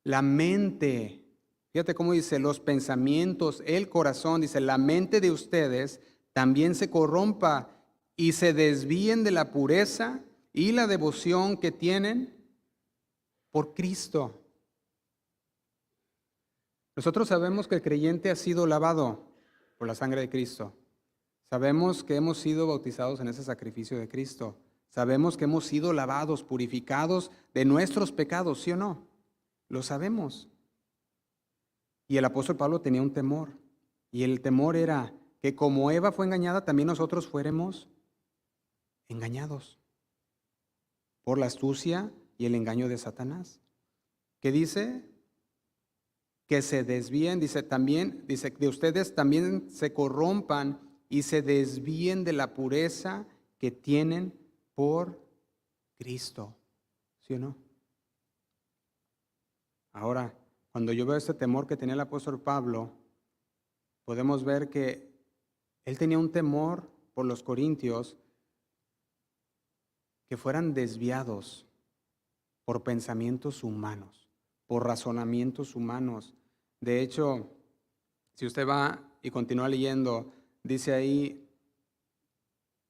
S1: La mente. Fíjate cómo dice, los pensamientos, el corazón, dice, la mente de ustedes también se corrompa y se desvíen de la pureza y la devoción que tienen por Cristo. Nosotros sabemos que el creyente ha sido lavado por la sangre de Cristo. Sabemos que hemos sido bautizados en ese sacrificio de Cristo. Sabemos que hemos sido lavados, purificados de nuestros pecados, ¿sí o no? Lo sabemos. Y el apóstol Pablo tenía un temor. Y el temor era que como Eva fue engañada, también nosotros fuéramos engañados por la astucia y el engaño de Satanás. ¿Qué dice? Que se desvíen, dice también, dice, de ustedes también se corrompan y se desvíen de la pureza que tienen por Cristo. ¿Sí o no? Ahora, cuando yo veo este temor que tenía el apóstol Pablo, podemos ver que él tenía un temor por los corintios que fueran desviados por pensamientos humanos, por razonamientos humanos. De hecho, si usted va y continúa leyendo, dice ahí,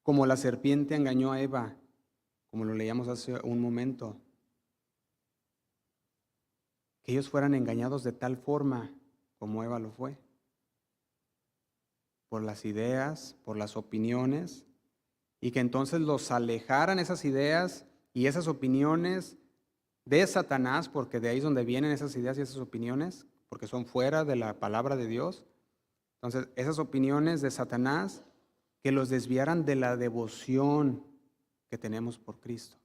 S1: como la serpiente engañó a Eva, como lo leíamos hace un momento, que ellos fueran engañados de tal forma como Eva lo fue, por las ideas, por las opiniones, y que entonces los alejaran esas ideas y esas opiniones de Satanás, porque de ahí es donde vienen esas ideas y esas opiniones, porque son fuera de la palabra de Dios. Entonces, esas opiniones de Satanás que los desviaran de la devoción que tenemos por Cristo.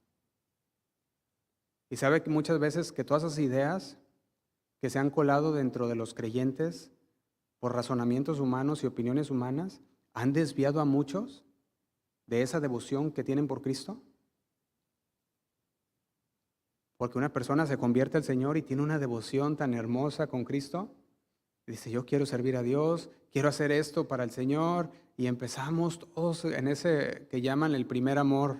S1: Y sabe que muchas veces que todas esas ideas que se han colado dentro de los creyentes por razonamientos humanos y opiniones humanas han desviado a muchos de esa devoción que tienen por Cristo. Porque una persona se convierte al Señor y tiene una devoción tan hermosa con Cristo. Y dice, yo quiero servir a Dios, quiero hacer esto para el Señor. Y empezamos todos en ese que llaman el primer amor.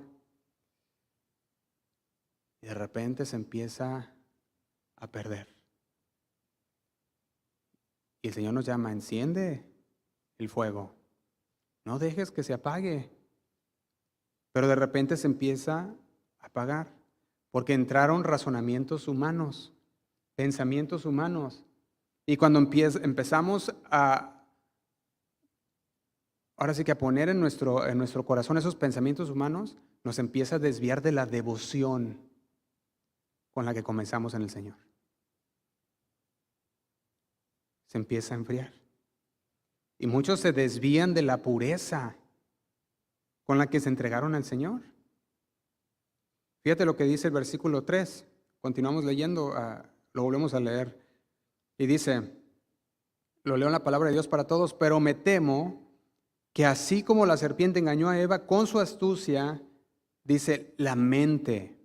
S1: Y de repente se empieza a perder. Y el Señor nos llama, enciende el fuego. No dejes que se apague. Pero de repente se empieza a apagar. Porque entraron razonamientos humanos, pensamientos humanos. Y cuando empezamos ahora sí que a poner en nuestro corazón esos pensamientos humanos, nos empieza a desviar de la devoción con la que comenzamos en el Señor. Se empieza a enfriar. Y muchos se desvían de la pureza con la que se entregaron al Señor. Fíjate lo que dice el versículo 3. Continuamos leyendo, lo volvemos a leer. Y dice, lo leo en la palabra de Dios para todos, pero me temo que así como la serpiente engañó a Eva con su astucia, dice, la mente.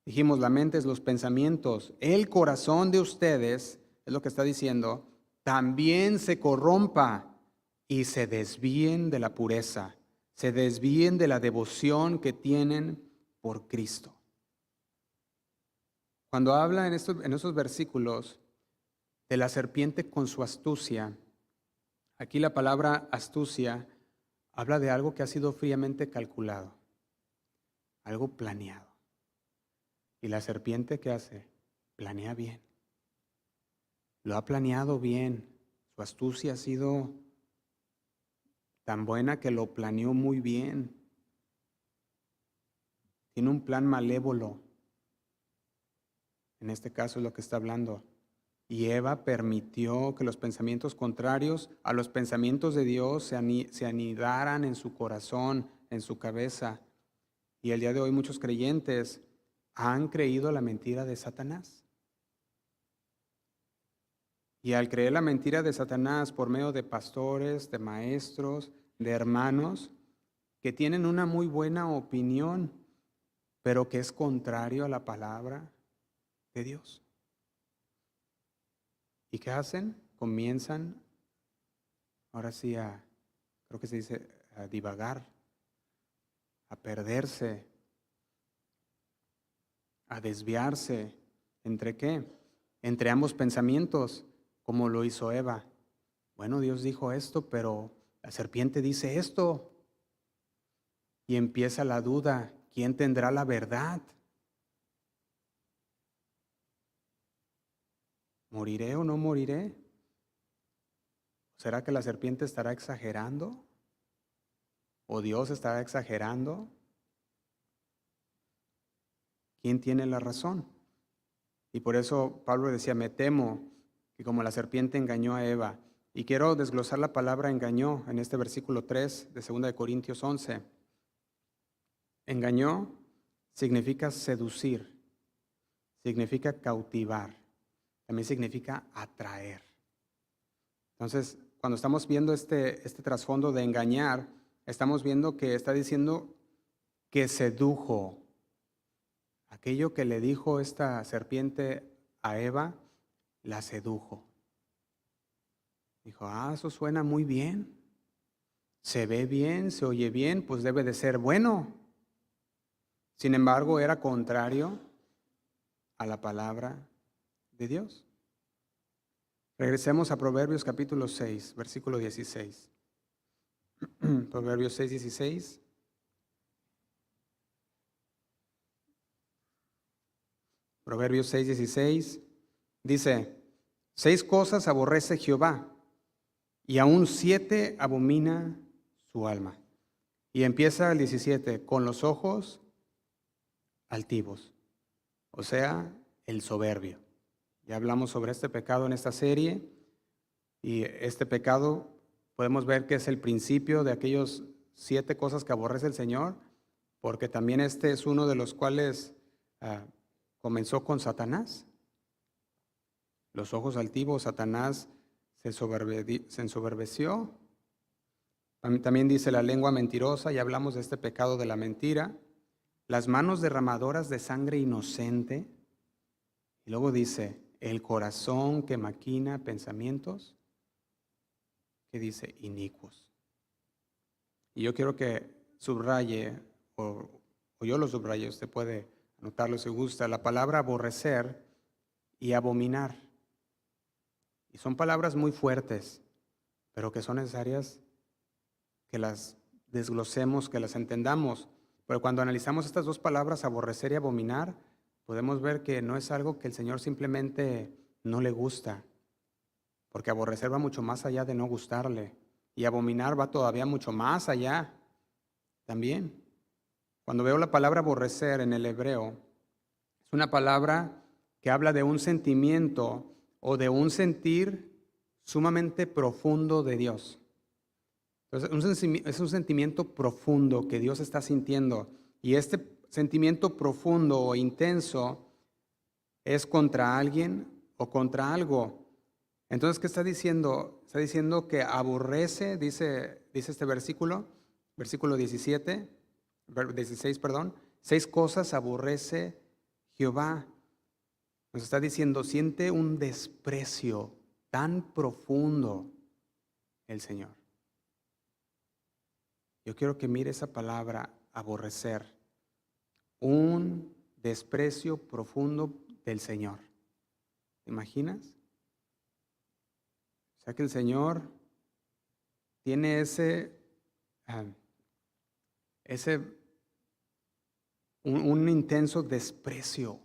S1: Dijimos, la mente es los pensamientos. El corazón de ustedes, es lo que está diciendo, también se corrompa y se desvíen de la pureza, se desvíen de la devoción que tienen por Cristo. Cuando habla en esos versículos de la serpiente con su astucia, aquí la palabra astucia habla de algo que ha sido fríamente calculado, algo planeado. ¿Y la serpiente qué hace? Planea bien. Lo ha planeado bien. Su astucia ha sido tan buena que lo planeó muy bien. Tiene un plan malévolo. En este caso es lo que está hablando. Y Eva permitió que los pensamientos contrarios a los pensamientos de Dios se anidaran en su corazón, en su cabeza. Y el día de hoy muchos creyentes han creído la mentira de Satanás. Y al creer la mentira de Satanás por medio de pastores, de maestros, de hermanos, que tienen una muy buena opinión, pero que es contrario a la palabra de Dios. ¿Y qué hacen? Comienzan, ahora sí, creo que se dice, a divagar, a perderse, a desviarse. ¿Entre qué? Entre ambos pensamientos, como lo hizo Eva. Bueno, Dios dijo esto, pero la serpiente dice esto. Y empieza la duda, ¿quién tendrá la verdad? ¿Moriré o no moriré? ¿Será que la serpiente estará exagerando? ¿O Dios estará exagerando? ¿Quién tiene la razón? Y por eso Pablo decía, me temo que como la serpiente engañó a Eva. Y quiero desglosar la palabra engañó en este versículo 3 de 2 de Corintios 11. Engañó significa seducir, significa cautivar, también significa atraer. Entonces, cuando estamos viendo este trasfondo de engañar, estamos viendo que está diciendo que sedujo. Aquello que le dijo esta serpiente a Eva, la sedujo. Dijo, eso suena muy bien. Se ve bien, se oye bien, pues debe de ser bueno. Sin embargo, era contrario a la palabra de Dios. Regresemos a Proverbios capítulo 6, versículo 16. Proverbios 6, 16. Proverbios 6, 16. Dice, 6 cosas aborrece Jehová, y aún 7 abomina su alma. Y empieza el 17, con los ojos altivos, o sea, el soberbio. Ya hablamos sobre este pecado en esta serie, y este pecado podemos ver que es el principio de aquellos 7 cosas que aborrece el Señor, porque también este es uno de los cuales comenzó con Satanás. Los ojos altivos, Satanás se ensoberbeció. También dice la lengua mentirosa, y hablamos de este pecado de la mentira. Las manos derramadoras de sangre inocente. Y luego dice, el corazón que maquina pensamientos, que dice, inicuos. Y yo quiero que subraye, o yo lo subraye, usted puede anotarlo si gusta, la palabra aborrecer y abominar. Y son palabras muy fuertes, pero que son necesarias que las desglosemos, que las entendamos. Pero cuando analizamos estas dos palabras, aborrecer y abominar, podemos ver que no es algo que el Señor simplemente no le gusta, porque aborrecer va mucho más allá de no gustarle, y abominar va todavía mucho más allá también. Cuando veo la palabra aborrecer en el hebreo, es una palabra que habla de un sentimiento o de un sentir sumamente profundo de Dios. Entonces, es un sentimiento profundo que Dios está sintiendo, y este sentimiento profundo o intenso es contra alguien o contra algo. Entonces, ¿qué está diciendo? Está diciendo que aborrece, dice este versículo 16, perdón, 6 cosas aborrece Jehová. Nos está diciendo, siente un desprecio tan profundo el Señor. Yo quiero que mire esa palabra, aborrecer. Un desprecio profundo del Señor. ¿Te imaginas? O sea que el Señor tiene un intenso desprecio.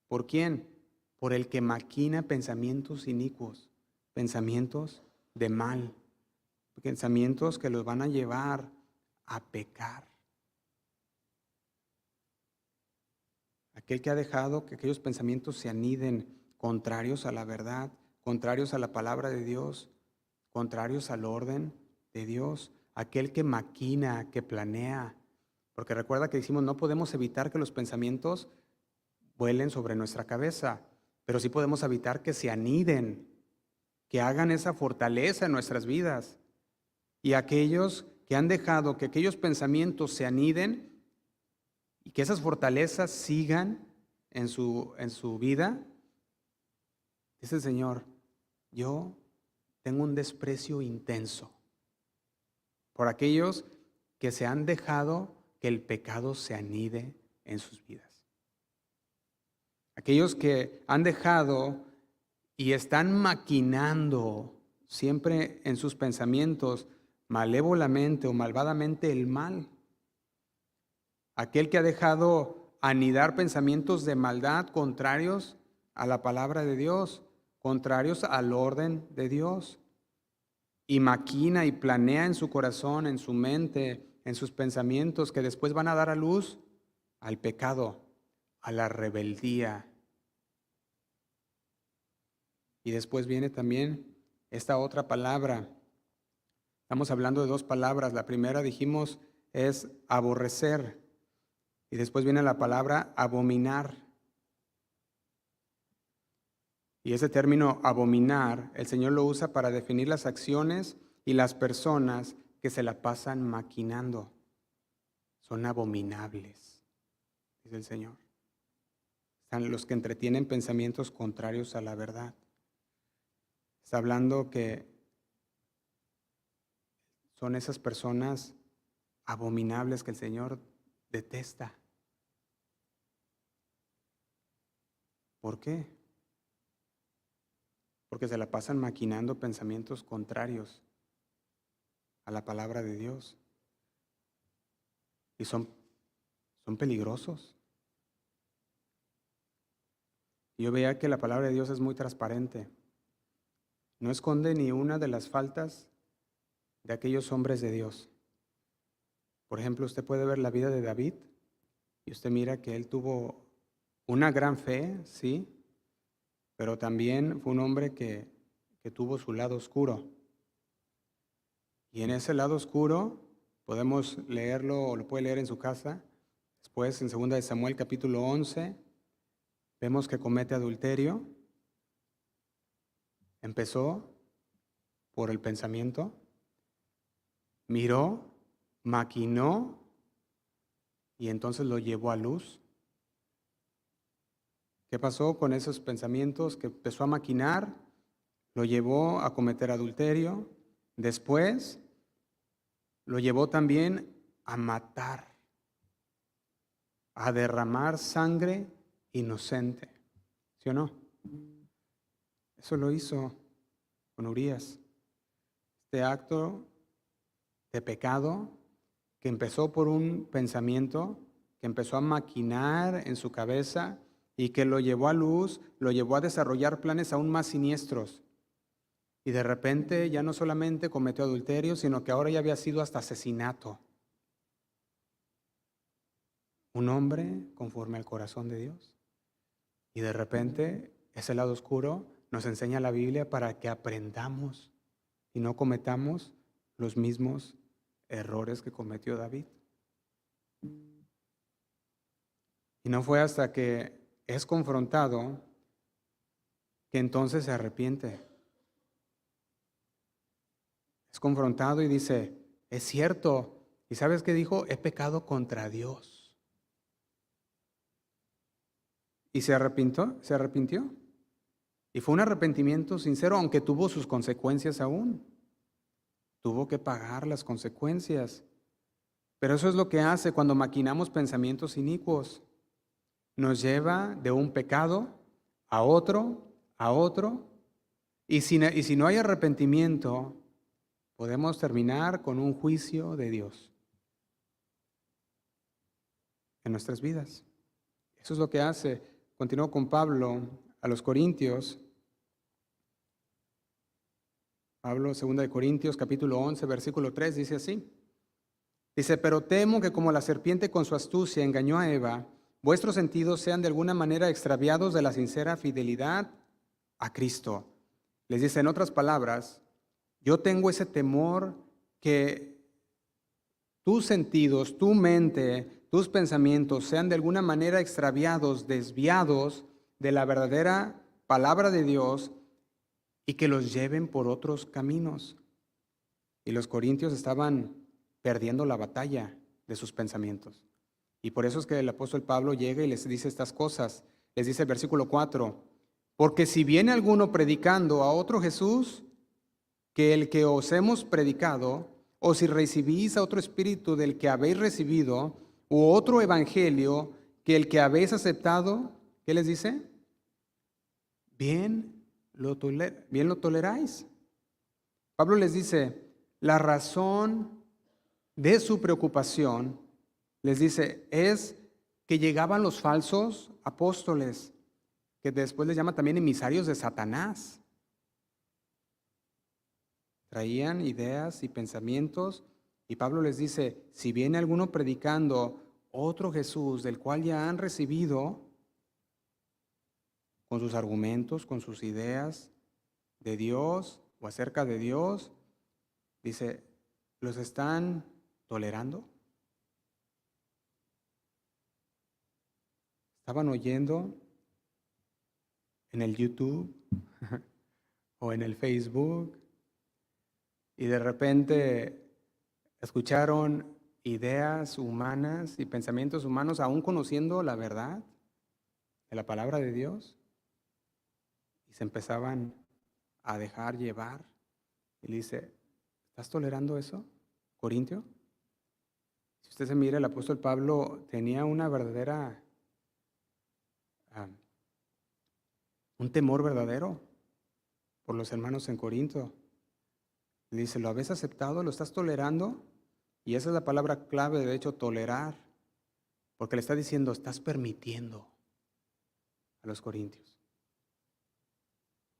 S1: ¿Por quién? Por el que maquina pensamientos inicuos, pensamientos de mal, pensamientos que los van a llevar a pecar. Aquel que ha dejado que aquellos pensamientos se aniden contrarios a la verdad, contrarios a la palabra de Dios, contrarios al orden de Dios. Aquel que maquina, que planea. Porque recuerda que decimos, no podemos evitar que los pensamientos vuelen sobre nuestra cabeza, pero sí podemos evitar que se aniden, que hagan esa fortaleza en nuestras vidas. Y aquellos que han dejado que aquellos pensamientos se aniden y que esas fortalezas sigan en su vida, dice el Señor, yo tengo un desprecio intenso por aquellos que se han dejado que el pecado se anide en sus vidas. Aquellos que han dejado y están maquinando siempre en sus pensamientos malévolamente o malvadamente el mal. Aquel que ha dejado anidar pensamientos de maldad contrarios a la palabra de Dios, contrarios al orden de Dios. Y maquina y planea en su corazón, en su mente, en sus pensamientos que después van a dar a luz al pecado, a la rebeldía. Y después viene también esta otra palabra. Estamos hablando de 2 palabras. La primera, dijimos, es aborrecer. Y después viene la palabra abominar. Y ese término abominar, el Señor lo usa para definir las acciones y las personas que se la pasan maquinando. Son abominables, dice el Señor. Están los que entretienen pensamientos contrarios a la verdad. Está hablando que son esas personas abominables que el Señor detesta. ¿Por qué? Porque se la pasan maquinando pensamientos contrarios a la palabra de Dios. Y son peligrosos. Y yo veía que la palabra de Dios es muy transparente. No esconde ni una de las faltas de aquellos hombres de Dios. Por ejemplo, usted puede ver la vida de David y usted mira que él tuvo una gran fe, sí, pero también fue un hombre que tuvo su lado oscuro. Y en ese lado oscuro podemos leerlo, o lo puede leer en su casa, después en 2 de Samuel capítulo 11, vemos que comete adulterio. Empezó por el pensamiento, miró, maquinó y entonces lo llevó a luz. ¿Qué pasó con esos pensamientos que empezó a maquinar? Lo llevó a cometer adulterio. Después lo llevó también a matar, a derramar sangre inocente. ¿Sí o no? Eso lo hizo con Urías. Este acto de pecado que empezó por un pensamiento, que empezó a maquinar en su cabeza y que lo llevó a luz, lo llevó a desarrollar planes aún más siniestros. Y de repente ya no solamente cometió adulterio, sino que ahora ya había sido hasta asesinato. Un hombre conforme al corazón de Dios. Y de repente ese lado oscuro nos enseña la Biblia para que aprendamos y no cometamos los mismos errores que cometió David. Y no fue hasta que es confrontado que entonces se arrepiente. Es confrontado y dice, es cierto. ¿Y sabes qué dijo? He pecado contra Dios. ¿Y se arrepintió? ¿Se arrepintió? Y fue un arrepentimiento sincero, aunque tuvo sus consecuencias aún. Tuvo que pagar las consecuencias. Pero eso es lo que hace cuando maquinamos pensamientos inicuos. Nos lleva de un pecado a otro, a otro. Y si no hay arrepentimiento, podemos terminar con un juicio de Dios en nuestras vidas. Eso es lo que hace. Continúo con Pablo a los Corintios. Pablo, 2 Corintios, capítulo 11, versículo 3, dice así. Dice, pero temo que como la serpiente con su astucia engañó a Eva, vuestros sentidos sean de alguna manera extraviados de la sincera fidelidad a Cristo. Les dice, en otras palabras, yo tengo ese temor que tus sentidos, tu mente, tus pensamientos sean de alguna manera extraviados, desviados de la verdadera palabra de Dios y que los lleven por otros caminos. Y los corintios estaban perdiendo la batalla de sus pensamientos. Y por eso es que el apóstol Pablo llega y les dice estas cosas. Les dice el versículo 4, porque si viene alguno predicando a otro Jesús que el que os hemos predicado, o si recibís a otro espíritu del que habéis recibido, u otro evangelio que el que habéis aceptado, ¿qué les dice? Bien lo toleráis. Pablo les dice, la razón de su preocupación, les dice, es que llegaban los falsos apóstoles, que después les llama también emisarios de Satanás. Traían ideas y pensamientos y Pablo les dice, si viene alguno predicando otro Jesús del cual ya han recibido, con sus argumentos, con sus ideas de Dios o acerca de Dios, dice, ¿los están tolerando? ¿Estaban oyendo en el YouTube o en el Facebook y de repente escucharon ideas humanas y pensamientos humanos aún conociendo la verdad de la palabra de Dios? Y se empezaban a dejar llevar. Y le dice, ¿estás tolerando eso, Corintio? Si usted se mira, el apóstol Pablo tenía una verdadera, un temor verdadero por los hermanos en Corinto. Le dice, ¿lo habéis aceptado? ¿Lo estás tolerando? Y esa es la palabra clave, de hecho, tolerar. Porque le está diciendo, estás permitiendo a los corintios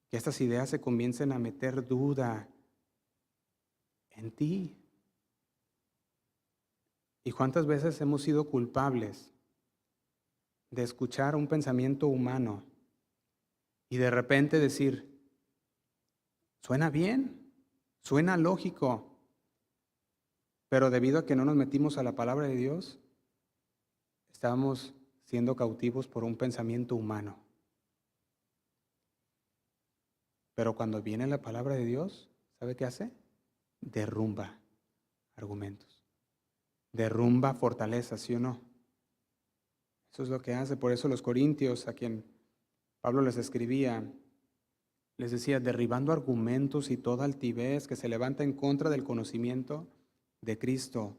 S1: que estas ideas se comiencen a meter duda en ti. ¿Y cuántas veces hemos sido culpables de escuchar un pensamiento humano y de repente decir, suena bien, suena lógico, pero debido a que no nos metimos a la palabra de Dios, estábamos siendo cautivos por un pensamiento humano? Pero cuando viene la palabra de Dios, ¿sabe qué hace? Derrumba argumentos. Derrumba fortaleza, ¿sí o no? Eso es lo que hace. Por eso los corintios, a quien Pablo les escribía, les decía, derribando argumentos y toda altivez que se levanta en contra del conocimiento de Cristo.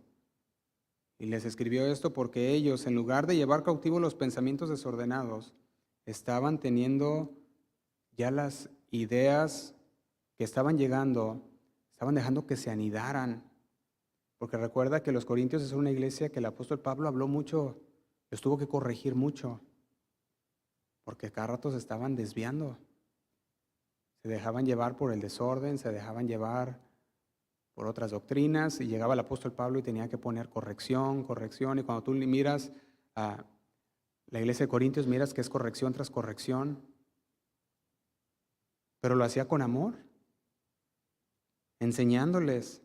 S1: Y les escribió esto porque ellos, en lugar de llevar cautivos los pensamientos desordenados, estaban teniendo ya las ideas que estaban llegando, estaban dejando que se anidaran. Porque recuerda que los corintios es una iglesia que el apóstol Pablo habló mucho, los tuvo que corregir mucho, porque cada rato se estaban desviando. Se dejaban llevar por el desorden, se dejaban llevar por otras doctrinas, y llegaba el apóstol Pablo y tenía que poner corrección, corrección, y cuando tú miras a la iglesia de Corintios, miras que es corrección tras corrección, pero lo hacía con amor, enseñándoles.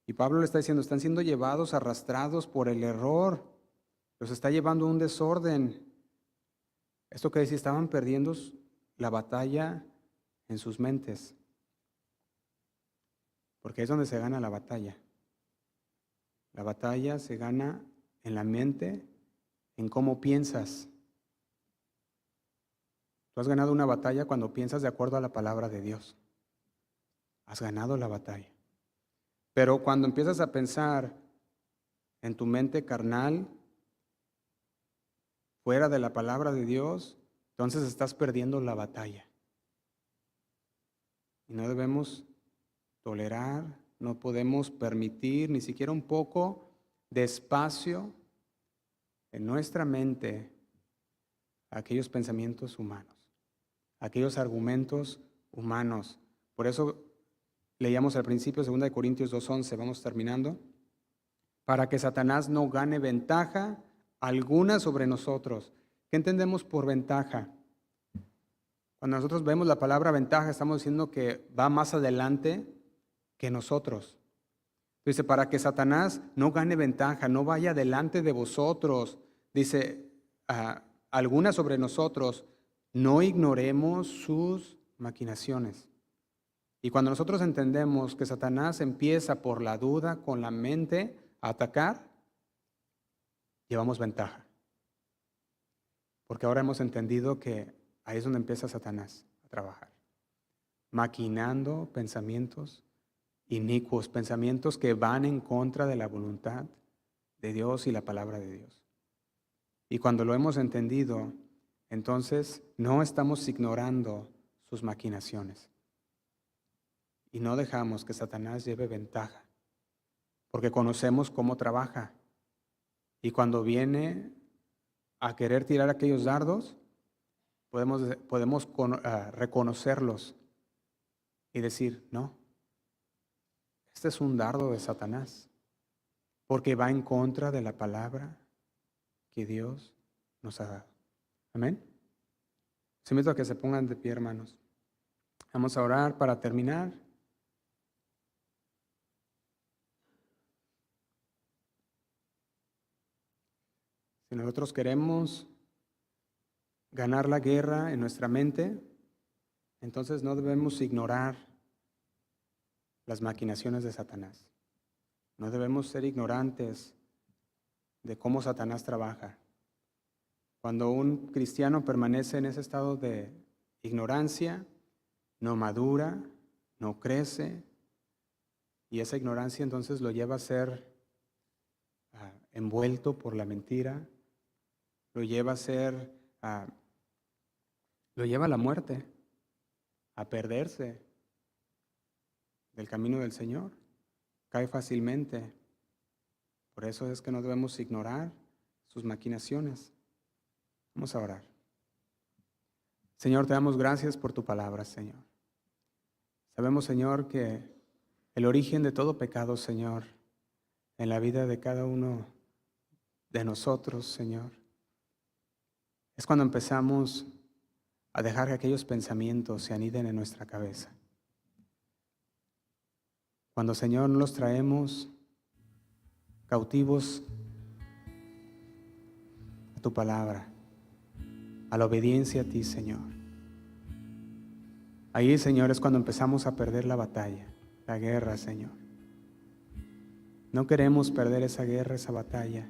S1: Y Pablo le está diciendo, están siendo llevados, arrastrados por el error, los está llevando a un desorden. Esto que dice, estaban perdiendo la batalla en sus mentes, porque es donde se gana la batalla. La batalla se gana en la mente, en cómo piensas. Tú has ganado una batalla cuando piensas de acuerdo a la palabra de Dios. Has ganado la batalla. Pero cuando empiezas a pensar en tu mente carnal, fuera de la palabra de Dios, entonces estás perdiendo la batalla. Y no debemos tolerar, no podemos permitir ni siquiera un poco de espacio en nuestra mente a aquellos pensamientos humanos, a aquellos argumentos humanos. Por eso leíamos al principio 2 Corintios 2:11, vamos terminando, para que Satanás no gane ventaja alguna sobre nosotros. ¿Qué entendemos por ventaja? Cuando nosotros vemos la palabra ventaja, estamos diciendo que va más adelante que nosotros. Dice, para que Satanás no gane ventaja, no vaya delante de vosotros. Dice, alguna sobre nosotros, no ignoremos sus maquinaciones. Y cuando nosotros entendemos que Satanás empieza por la duda con la mente a atacar, llevamos ventaja. Porque ahora hemos entendido que ahí es donde empieza Satanás a trabajar. Maquinando pensamientos inicuos, pensamientos que van en contra de la voluntad de Dios y la palabra de Dios. Y cuando lo hemos entendido, entonces no estamos ignorando sus maquinaciones. Y no dejamos que Satanás lleve ventaja, porque conocemos cómo trabaja. Y cuando viene a querer tirar aquellos dardos, podemos reconocerlos y decir, no, este es un dardo de Satanás, porque va en contra de la palabra que Dios nos ha dado. Amén. Les invito a que se pongan de pie, hermanos. Vamos a orar para terminar. Si nosotros queremos ganar la guerra en nuestra mente, entonces no debemos ignorar las maquinaciones de Satanás. No debemos ser ignorantes de cómo Satanás trabaja. Cuando un cristiano permanece en ese estado de ignorancia, no madura, no crece, y esa ignorancia entonces lo lleva a ser envuelto por la mentira, lo lleva a ser, lo lleva a la muerte, a perderse del camino del Señor. Cae fácilmente. Por eso es que no debemos ignorar sus maquinaciones. Vamos a orar. Señor, te damos gracias por tu palabra, Señor. Sabemos, Señor, que el origen de todo pecado, Señor, en la vida de cada uno de nosotros, Señor, es cuando empezamos a dejar que aquellos pensamientos se aniden en nuestra cabeza. Cuando, Señor, no los traemos cautivos a tu palabra, a la obediencia a ti, Señor. Ahí, Señor, es cuando empezamos a perder la batalla, la guerra, Señor. No queremos perder esa guerra, esa batalla,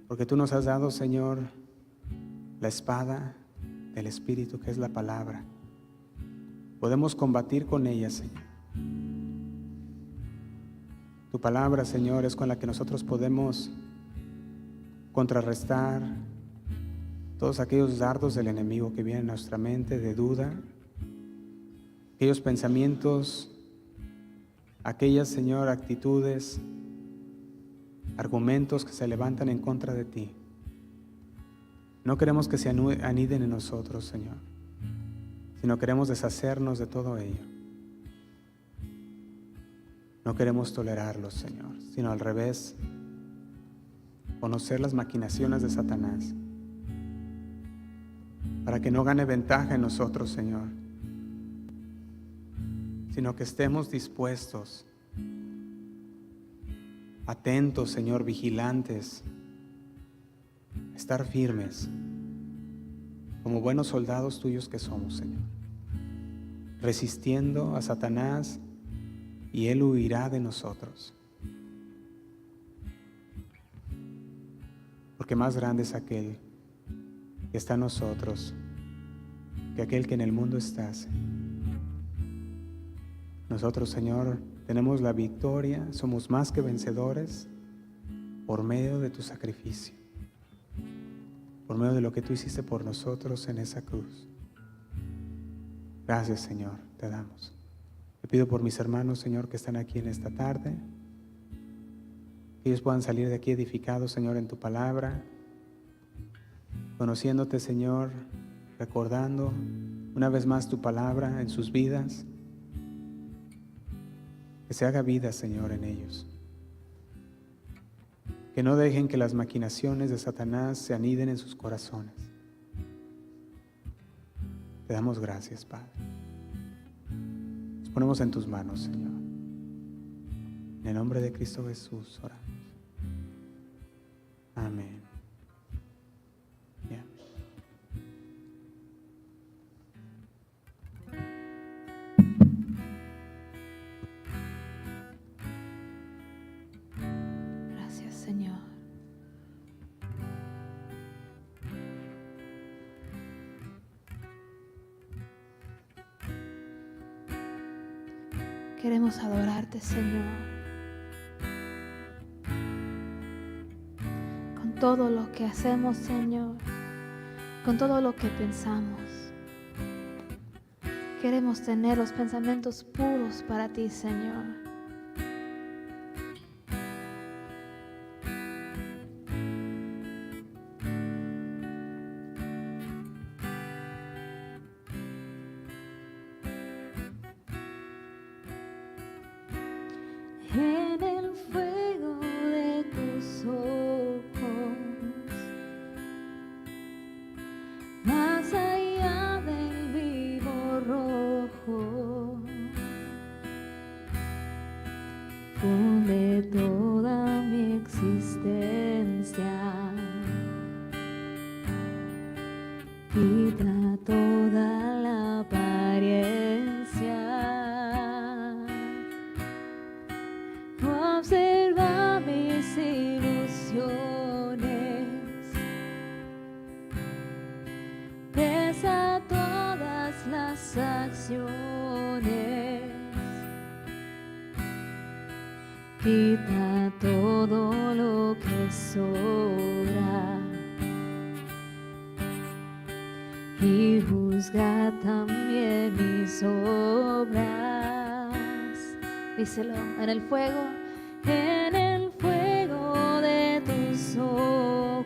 S1: porque tú nos has dado, Señor, la espada del Espíritu, que es la palabra. Podemos combatir con ella, Señor. Tu palabra, Señor, es con la que nosotros podemos contrarrestar todos aquellos dardos del enemigo que vienen a nuestra mente de duda, aquellos pensamientos, aquellas, Señor, actitudes, argumentos que se levantan en contra de ti. No queremos que se aniden en nosotros, Señor, sino queremos deshacernos de todo ello. No queremos tolerarlos, Señor, sino al revés, conocer las maquinaciones de Satanás, para que no gane ventaja en nosotros, Señor, sino que estemos dispuestos, atentos, Señor, vigilantes, estar firmes, como buenos soldados tuyos que somos, Señor, resistiendo a Satanás, y él huirá de nosotros. Porque más grande es aquel que está en nosotros que aquel que en el mundo está. Nosotros, Señor, tenemos la victoria, somos más que vencedores por medio de tu sacrificio, por medio de lo que tú hiciste por nosotros en esa cruz. Gracias, Señor, te damos. Te pido por mis hermanos, Señor, que están aquí en esta tarde, que ellos puedan salir de aquí edificados, Señor, en tu palabra, conociéndote, Señor, recordando una vez más tu palabra en sus vidas, que se haga vida, Señor, en ellos. Que no dejen que las maquinaciones de Satanás se aniden en sus corazones. Te damos gracias, Padre. Nos ponemos en tus manos, Señor. En el nombre de Cristo Jesús oramos. Amén. Bien.
S2: Gracias, Señor. Queremos adorarte, Señor, con todo lo que hacemos, Señor, con todo lo que pensamos. Queremos tener los pensamientos puros para ti, Señor. En el fuego de tus ojos, más allá del vivo rojo, funde toda mi existencia, quita toda la apariencia. Observa mis ilusiones, pesa todas las acciones, quita todo lo que sobra y juzga también mis obras. Díselo, en el fuego de tus ojos,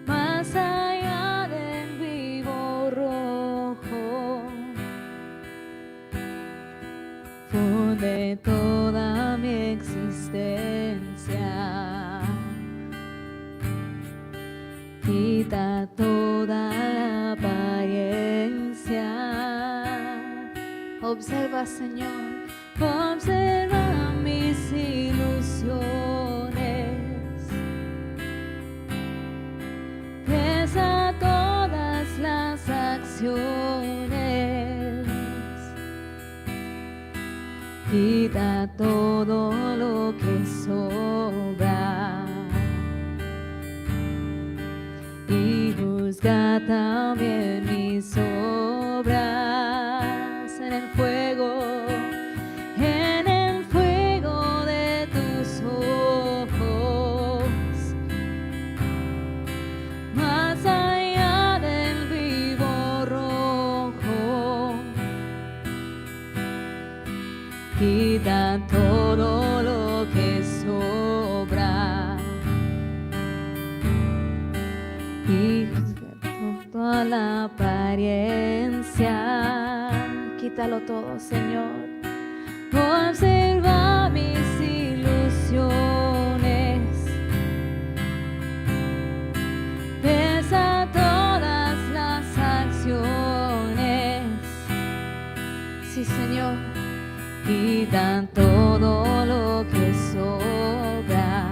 S2: más allá del vivo rojo, funde toda mi existencia, quita toda la apariencia. Observa, Señor, observa mis ilusiones, pesa todas ilusiones. Quita todo lo que sobra y juzga también mis obras en el fuego de tus ojos, más allá del vivo rojo. Quita todo lo que sobra y juzga toda la apariencia. Quítalo todo, Señor. Observa mis ilusiones, pesa todas las acciones. Sí, Señor. Quita todo lo que sobra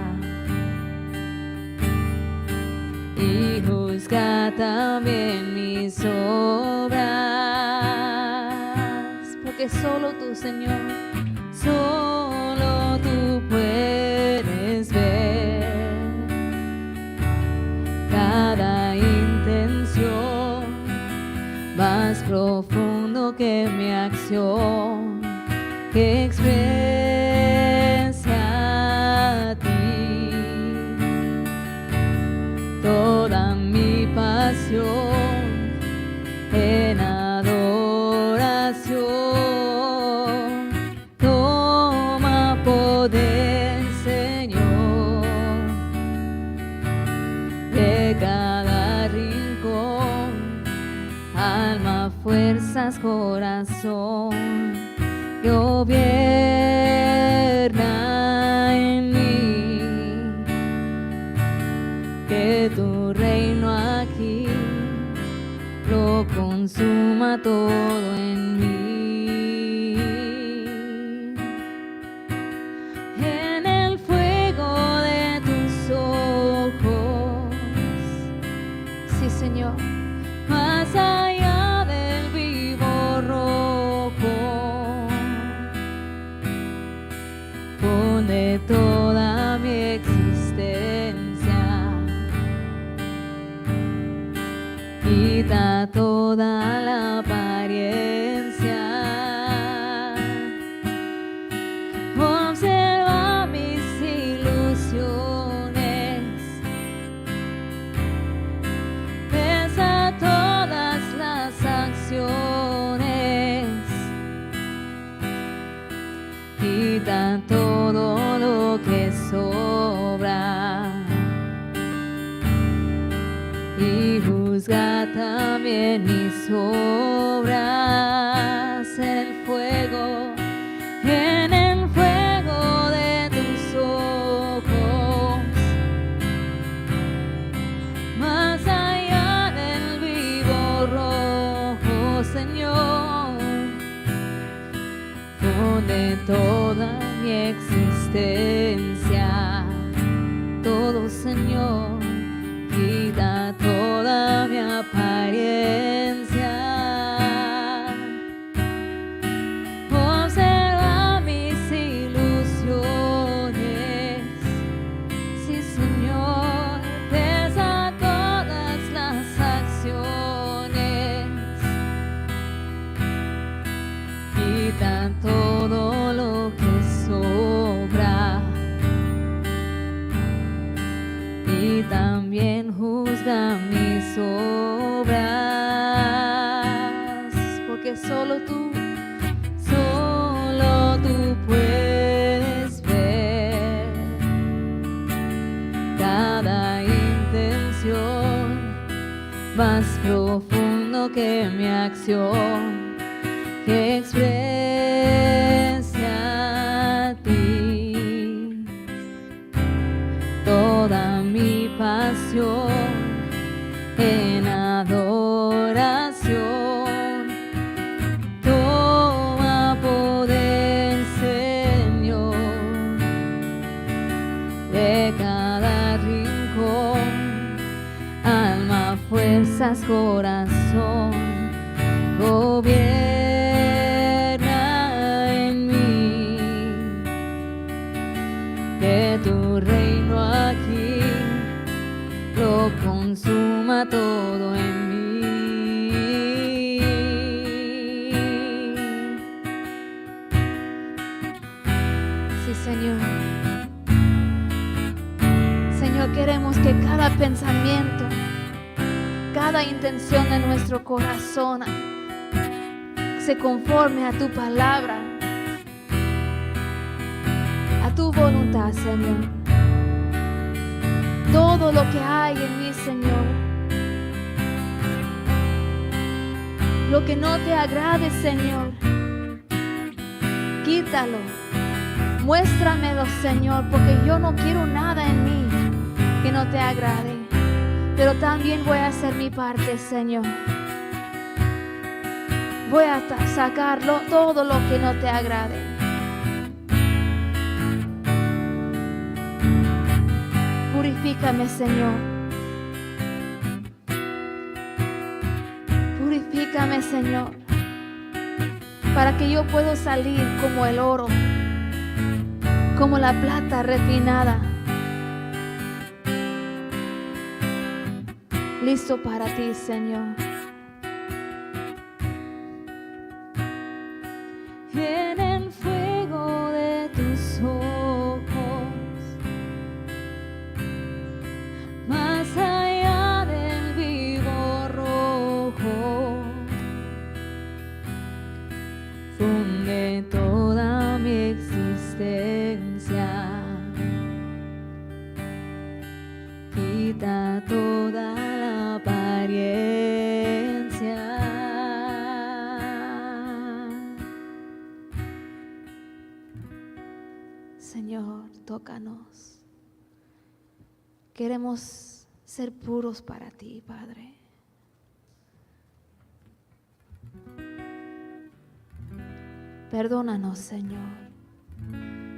S2: y juzga también mis obras, porque solo tú, Señor, solo tú puedes ver cada intención, más profundo que mi acción, que expresa a ti toda mi pasión en adoración. Toma poder, Señor, de cada rincón, alma, fuerzas, corazón. Gobierna en mí, que tu reino aquí lo consuma todo en mí. En el fuego de tus ojos, sí, Señor, más allá del vivo rojo. De toda mi existencia, quita toda la apariencia, observa mis ilusiones, pesa todas las acciones, quita todo lo que sobra y juzga también mis obras en el fuego de tus ojos, más allá del vivo rojo, Señor, donde toda mi existencia, todo, Señor, quita toda mi apariencia, observa mis ilusiones, sí, Señor, pesa todas las acciones, quita todo lo que sobra y también juzga mis obras, porque solo tú puedes ver cada intención, más profundo que mi acción, que exprese a ti toda mi pasión en adoración. Toma poder, Señor, de cada rincón, alma, fuerzas, corazón.
S3: gobierna en mí, que tu reino aquí lo consuma todo en mí.
S2: Sí, Señor. Señor, queremos que cada pensamiento, cada intención de nuestro corazón se conforme a tu palabra, a tu voluntad, Señor. Todo lo que hay en mí, Señor, lo que no te agrade, Señor, quítalo, muéstramelo, Señor, porque yo no quiero nada en mí que no te agrade, pero también voy a hacer mi parte, Señor. Voy a sacarlo todo lo que no te agrade. Purifícame, Señor. Purifícame, Señor, para que yo pueda salir como el oro, como la plata refinada, listo para ti, Señor.
S3: En el fuego de tus ojos, más allá del vivo rojo, funde toda mi existencia, quita toda la apariencia.
S2: Señor, tócanos. Queremos ser puros para ti, Padre. Perdónanos, Señor,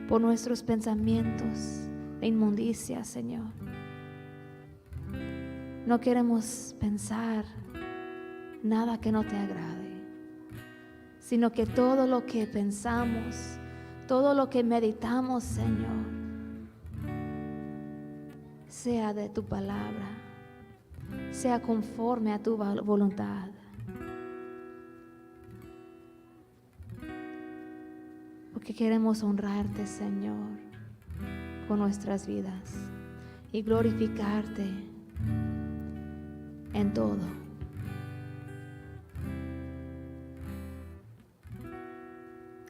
S2: por nuestros pensamientos de inmundicia, Señor. No queremos pensar nada que no te agrade, sino que todo lo que pensamos, todo lo que meditamos, Señor, sea de tu palabra, sea conforme a tu voluntad. Porque queremos honrarte, Señor, con nuestras vidas y glorificarte en todo.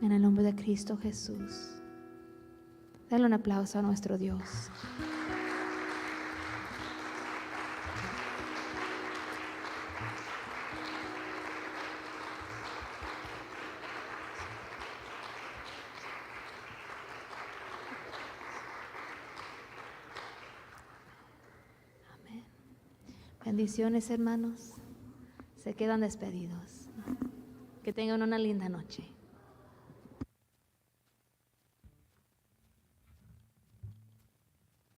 S2: En el nombre de Cristo Jesús. Dale un aplauso a nuestro Dios. Amén. Bendiciones, hermanos. Se quedan despedidos. Que tengan una linda noche.